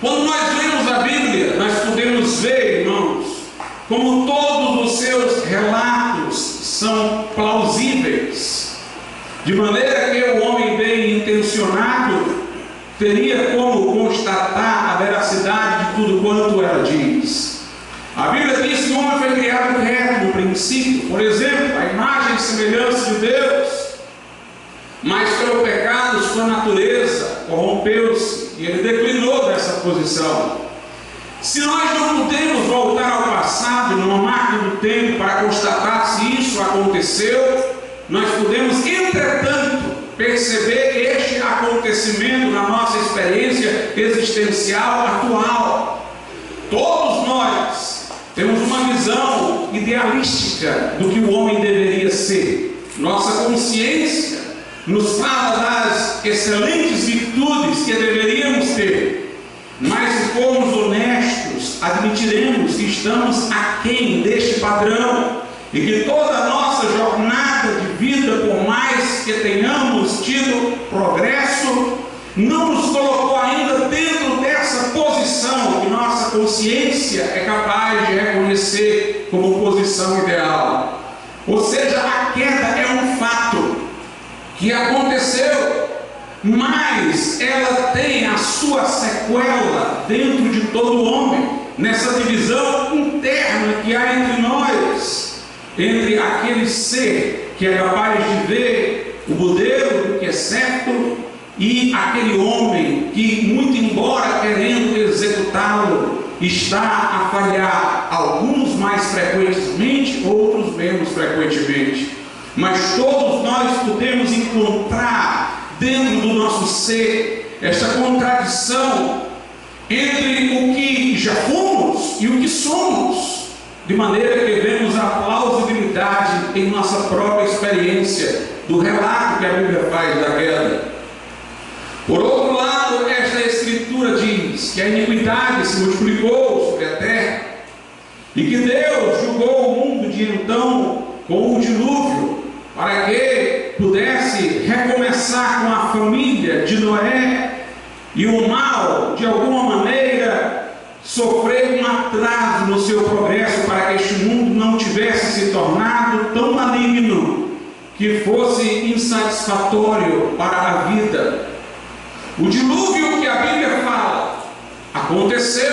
Quando nós lemos a Bíblia, nós podemos ver, irmãos, como todos os seus relatos são plausíveis, de maneira que o homem bem intencionado teria como constatar a veracidade de tudo quanto ela diz. A Bíblia diz que o homem foi criado reto no princípio, por exemplo, a imagem e semelhança de Deus. Mas pelo pecado, sua natureza corrompeu-se e ele declinou dessa posição. Se nós não podemos voltar ao passado, numa máquina do tempo, para constatar se isso aconteceu, nós podemos, entretanto, perceber este acontecimento na nossa experiência existencial atual. Todos nós temos uma visão idealística do que o homem deveria ser. Nossa consciência nos fala das excelentes virtudes que deveríamos ter, mas se formos honestos, admitiremos que estamos aquém deste padrão e que toda a nossa jornada de vida, por mais que tenhamos tido progresso, não nos colocou ainda dentro dessa posição que nossa consciência é capaz de reconhecer como posição ideal. Ou seja, a queda é um fato que aconteceu, mas ela tem a sua sequela dentro de todo homem, nessa divisão interna que há entre nós, entre aquele ser que é capaz de ver o modelo do que é certo e aquele homem que, muito embora querendo executá-lo, está a falhar, alguns mais frequentemente, outros menos frequentemente. Mas todos nós podemos encontrar dentro do nosso ser esta contradição entre o que já fomos e o que somos, de maneira que vemos a plausibilidade em nossa própria experiência do relato que a Bíblia faz da queda. Por outro Escritura diz que a iniquidade se multiplicou sobre a terra e que Deus julgou o mundo de então com o dilúvio para que pudesse recomeçar com a família de Noé, e o mal, de alguma maneira, sofreu um atraso no seu progresso para que este mundo não tivesse se tornado tão maligno que fosse insatisfatório para a vida. O dilúvio que a Bíblia fala aconteceu.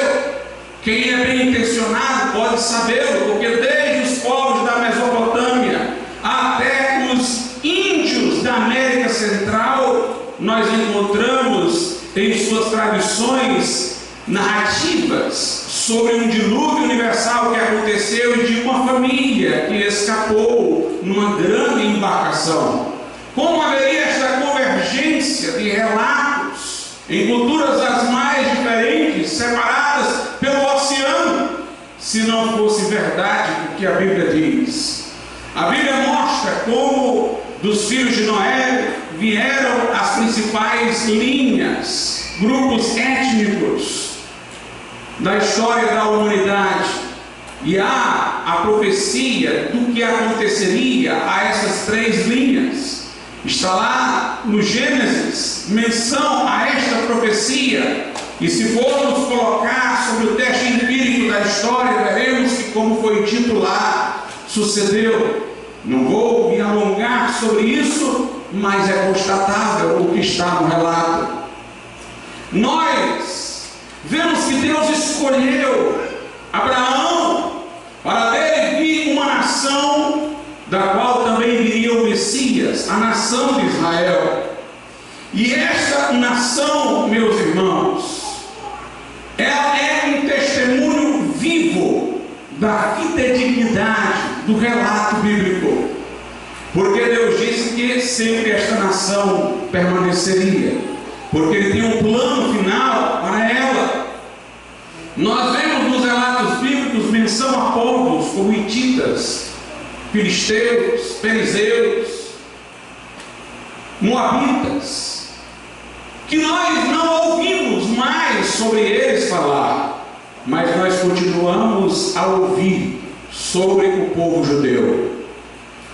Quem é bem intencionado pode sabê-lo, porque desde os povos da Mesopotâmia até os índios da América Central, nós encontramos em suas tradições narrativas sobre um dilúvio universal que aconteceu de uma família que escapou numa grande embarcação. Como haveria esta convergência de relatos em culturas as mais diferentes, separadas pelo oceano, se não fosse verdade o que a Bíblia diz? A Bíblia mostra como dos filhos de Noé vieram as principais linhas, grupos étnicos da história da humanidade, e há a profecia do que aconteceria a essas três linhas. Está lá no Gênesis menção a esta profecia, e se formos colocar sobre o teste empírico da história, veremos que, como foi dito lá, sucedeu. Não vou me alongar sobre isso, mas é constatável o que está no relato. Nós vemos que Deus escolheu Abraão para dele vir uma nação da qual também viria o Messias, a nação de Israel. E esta nação, meus irmãos, ela é um testemunho vivo da fidedignidade do relato bíblico, porque Deus disse que sempre esta nação permaneceria, porque Ele tem um plano final para ela. Nós vemos nos relatos bíblicos menção a povos como hititas, filisteus, perizeus, moabitas, que nós não ouvimos mais sobre eles falar, mas nós continuamos a ouvir sobre o povo judeu.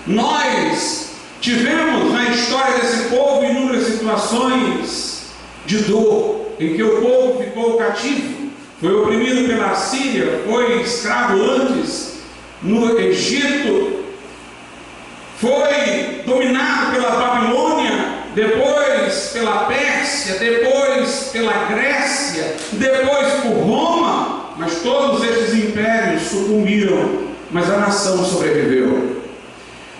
Nós tivemos na história desse povo inúmeras situações de dor, em que o povo ficou cativo, foi oprimido pela Síria, foi escravo antes no Egito, foi dominado pela Babilônia, depois pela Pérsia, depois pela Grécia, depois por Roma, mas todos esses impérios sucumbiram, mas a nação sobreviveu.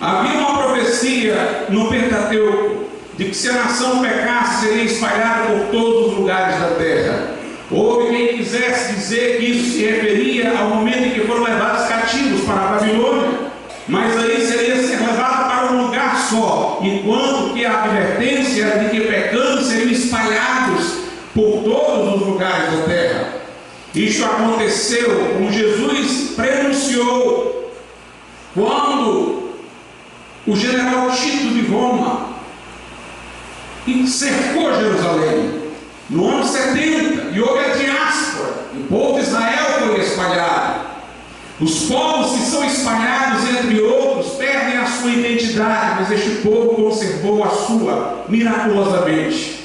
Havia uma profecia no Pentateuco de que se a nação pecasse, seria espalhada por todos os lugares da terra. Houve quem quisesse dizer que isso se referia ao momento em que foram levados cativos para a Babilônia, mas aí seria ser levado para um lugar só, enquanto que a advertência era de que pecando seriam espalhados por todos os lugares da terra. Isto aconteceu, como Jesus prenunciou, quando o general Tito de Roma cercou Jerusalém no ano 70, e houve a diáspora, o povo de Israel foi espalhado. Os povos que são espalhados, entre outros, perdem a sua identidade, mas este povo conservou a sua miraculosamente.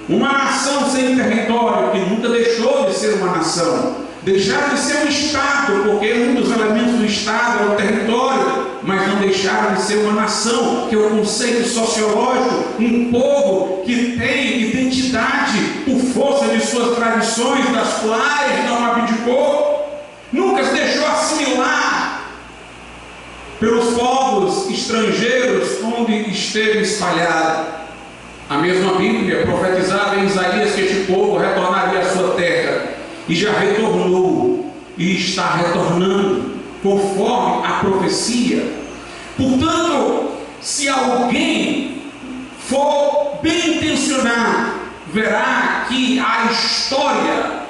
Uma nação sem território, que nunca deixou de ser uma nação, deixaram de ser um Estado, porque um dos elementos do Estado é o território, mas não deixaram de ser uma nação, que é o conceito sociológico, um povo que tem identidade por força de suas tradições, das quais não abdicou, nunca se deixou assimilar pelos povos estrangeiros onde esteve espalhado. A mesma Bíblia profetizava em Isaías que este povo retornaria à sua terra, e já retornou, e está retornando, conforme a profecia. Portanto, se alguém for bem intencionado, verá que a história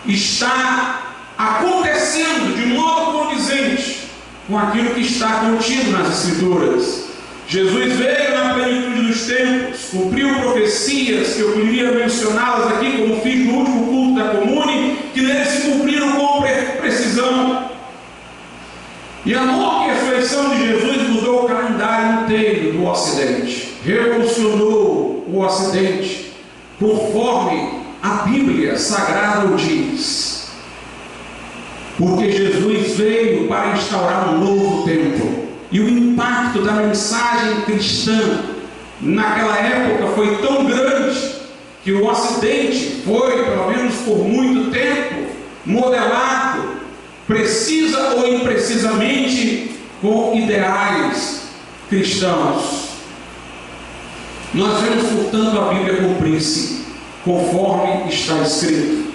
está acontecendo de modo condizente com aquilo que está contido nas Escrituras. Jesus veio na plenitude dos tempos, cumpriu profecias, que eu poderia mencioná-las aqui, como fiz no último culto da Comune, que neles se cumpriram com precisão. E a morte e a ressurreição de Jesus mudou o calendário inteiro do Ocidente, revolucionou o Ocidente, conforme a Bíblia Sagrada o diz. Porque Jesus veio para instaurar um novo tempo. E o impacto da mensagem cristã naquela época foi tão grande que o Ocidente foi, pelo menos por muito tempo, modelado, precisa ou imprecisamente, com ideais cristãos. Nós vemos, portanto, a Bíblia cumprir-se conforme está escrito.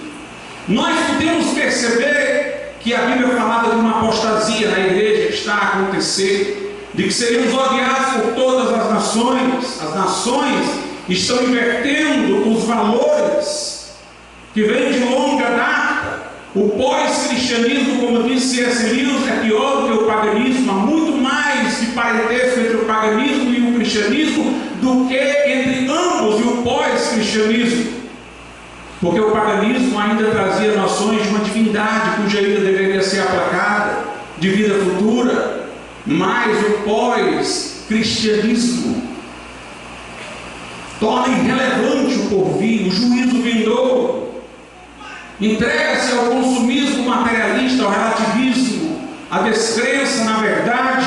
Nós podemos perceber que a Bíblia falava de uma apostasia na igreja que está a acontecer, de que seríamos odiados por todas as nações. As nações estão invertendo os valores que vêm de longa data. O pós-cristianismo, como disse C.S. Lewis, é pior do que o paganismo. Há muito mais de parentesco entre o paganismo e o cristianismo do que entre ambos e o pós-cristianismo. Porque o paganismo ainda trazia noções de uma divindade cuja ira deveria ser aplacada, de vida futura, mas o pós-cristianismo torna irrelevante o porvir, o juízo vindouro, entrega-se ao consumismo materialista, ao relativismo, à descrença na verdade,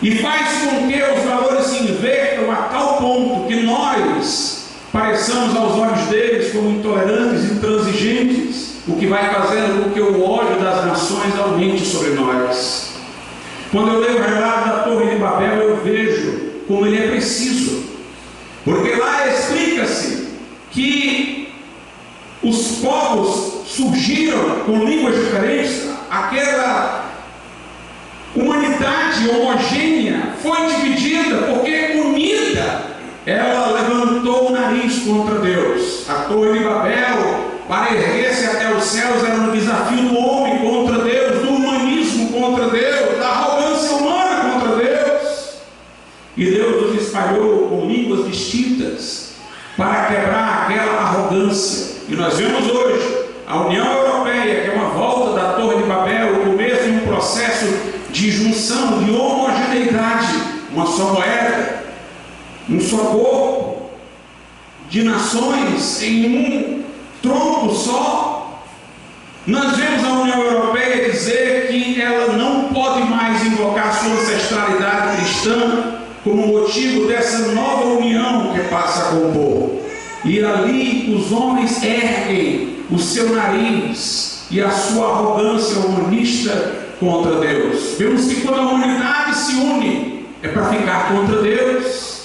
e faz com que os valores se invertam a tal ponto que nós pareçamos aos olhos deles como intolerantes e intransigentes, o que vai fazendo com que o ódio das nações aumente sobre nós. Quando eu leio o relato da Torre de Babel, eu vejo como ele é preciso, porque lá explica-se que os povos surgiram com línguas diferentes, aquela humanidade homogênea foi dividida, porque unida ela levantou o nariz contra Deus. A Torre de Babel, para erguer-se até os céus, era um desafio do homem contra Deus, do humanismo contra Deus, da arrogância humana contra Deus. E Deus os espalhou com línguas distintas para quebrar aquela arrogância. E nós vemos hoje a União Europeia, que é uma volta da Torre de Babel, o começo de um processo de junção, de homogeneidade, uma só moeda, um só corpo, de nações em um tronco só. Nós vemos a União Europeia dizer que ela não pode mais invocar sua ancestralidade cristã como motivo dessa nova união que passa a compor. E ali os homens erguem o seu nariz e a sua arrogância humanista contra Deus. Vemos que quando a humanidade se une, é para ficar contra Deus.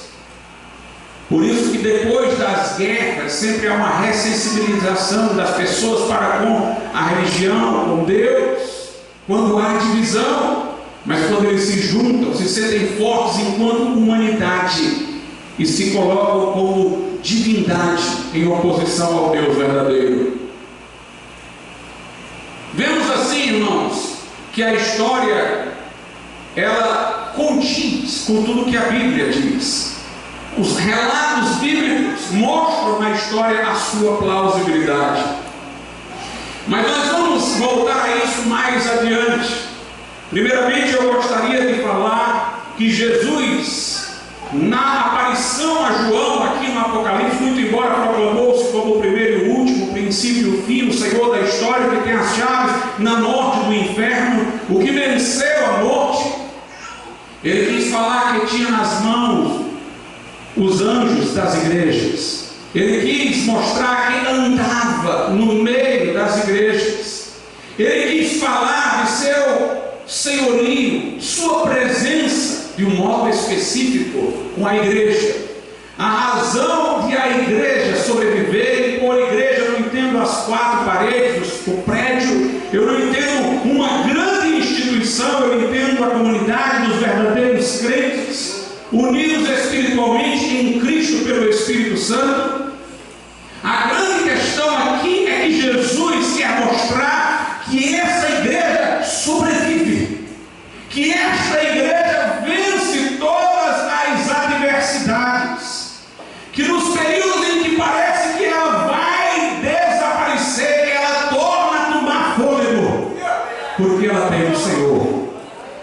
Por isso que depois das guerras sempre há uma ressensibilização das pessoas para com a religião, com Deus, quando há divisão, mas quando eles se juntam, se sentem fortes enquanto humanidade e se colocam como divindade em oposição ao Deus verdadeiro. Vemos assim, irmãos, que a história ela condiz com tudo que a Bíblia diz. Os relatos bíblicos mostram na história a sua plausibilidade. Mas nós vamos voltar a isso mais adiante. Primeiramente, eu gostaria de falar que Jesus, na aparição a João, aqui no Apocalipse, muito embora proclamou-se como o primeiro e o último, o princípio e o fim, o Senhor da história, que tem as chaves na morte do inferno, o que venceu a morte, ele quis falar que tinha nas mãos os anjos das igrejas. Ele quis mostrar que andava no meio das igrejas. Ele quis falar de seu senhorio, sua presença de um modo específico com a igreja. A razão de a igreja sobreviver, e por igreja eu não entendo as quatro paredes, o prédio, eu não entendo uma grande instituição, eu entendo a comunidade dos verdadeiros crentes, unidos espiritualmente em Cristo pelo Espírito Santo. A grande questão aqui é que Jesus quer mostrar que essa igreja sobrevive, que esta igreja vence Porque ela tem o Senhor,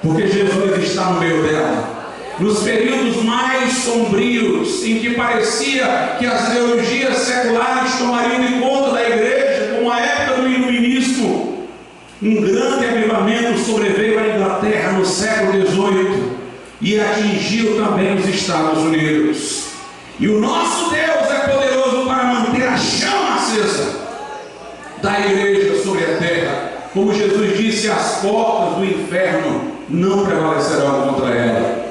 porque Jesus está no meio dela. Nos períodos mais sombrios, em que parecia que as ideologias seculares tomariam de conta da igreja, como a época do iluminismo, um grande avivamento sobreveio à Inglaterra no século XVIII e atingiu também os Estados Unidos. E o nosso Deus é poderoso para manter a chama acesa da igreja sobre a terra. Como Jesus disse, as portas do inferno não prevalecerão contra ela.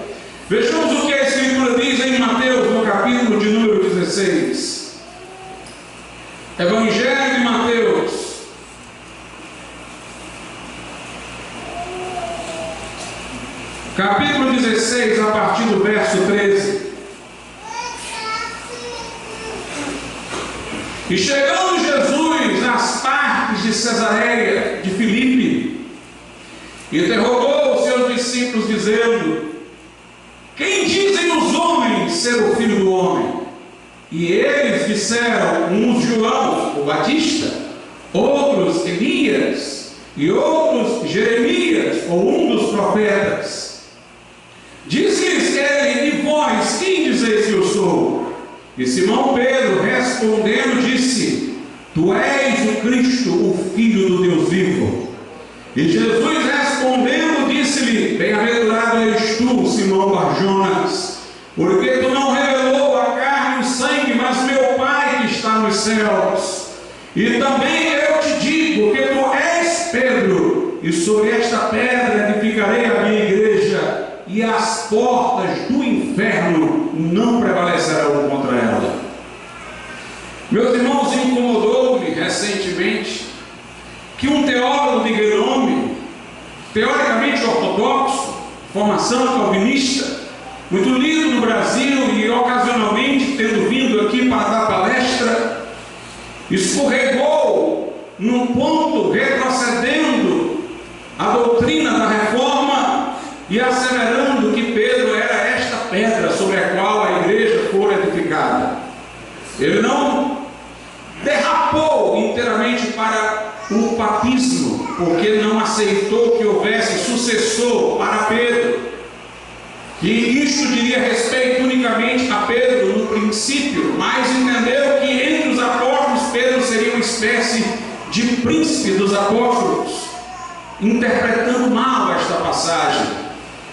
Vejamos o que a Escritura diz em Mateus, no capítulo de número 16. Evangelho de Mateus, capítulo 16, a partir do verso 13. E chegando Jesus às partes de Cesareia de Filipe, interrogou os seus discípulos, dizendo: quem dizem os homens ser o Filho do Homem? E eles disseram, uns João, o Batista, outros Elias, e outros Jeremias, ou um dos profetas. Disse-lhes ele: e vós, quem dizeis que eu sou? E Simão Pedro, respondendo, disse: tu és o Cristo, o Filho do Deus vivo. E Jesus respondendo, disse-lhe: bem-aventurado és tu, Simão Bar-Jonas, porque tu não revelou a carne e o sangue, mas meu Pai que está nos céus. E também eu te digo que tu és Pedro, e sobre esta pedra edificarei a minha igreja, e as portas do inferno não prevalecerão contra ela. Meus irmãos, incomodou-me recentemente que um teólogo de renome, teoricamente ortodoxo, formação calvinista, muito lido no Brasil e ocasionalmente tendo vindo aqui para dar palestra, escorregou num ponto retrocedendo a doutrina da reforma e asseverando que Pedro era esta pedra sobre a qual a igreja fora edificada. Ele não derrapou inteiramente para o papismo, porque não aceitou que houvesse sucessor para Pedro, que isto diria respeito unicamente a Pedro no princípio, mas entendeu que entre os apóstolos Pedro seria uma espécie de príncipe dos apóstolos, interpretando mal esta passagem.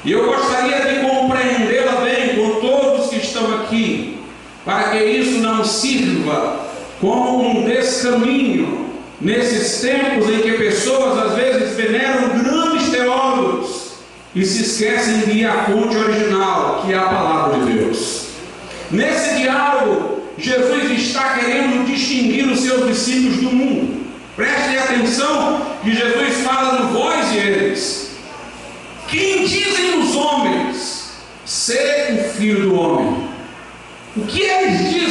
E eu gostaria de compreendê-la bem com todos que estão aqui, para que isso não sirva como um descaminho nesses tempos em que pessoas às vezes veneram grandes teólogos e se esquecem de ir à fonte original, que é a palavra de Deus. Nesse diálogo, Jesus está querendo distinguir os seus discípulos do mundo. Prestem atenção que Jesus fala no vós e eles. Quem dizem os homens ser o Filho do Homem? O que eles dizem?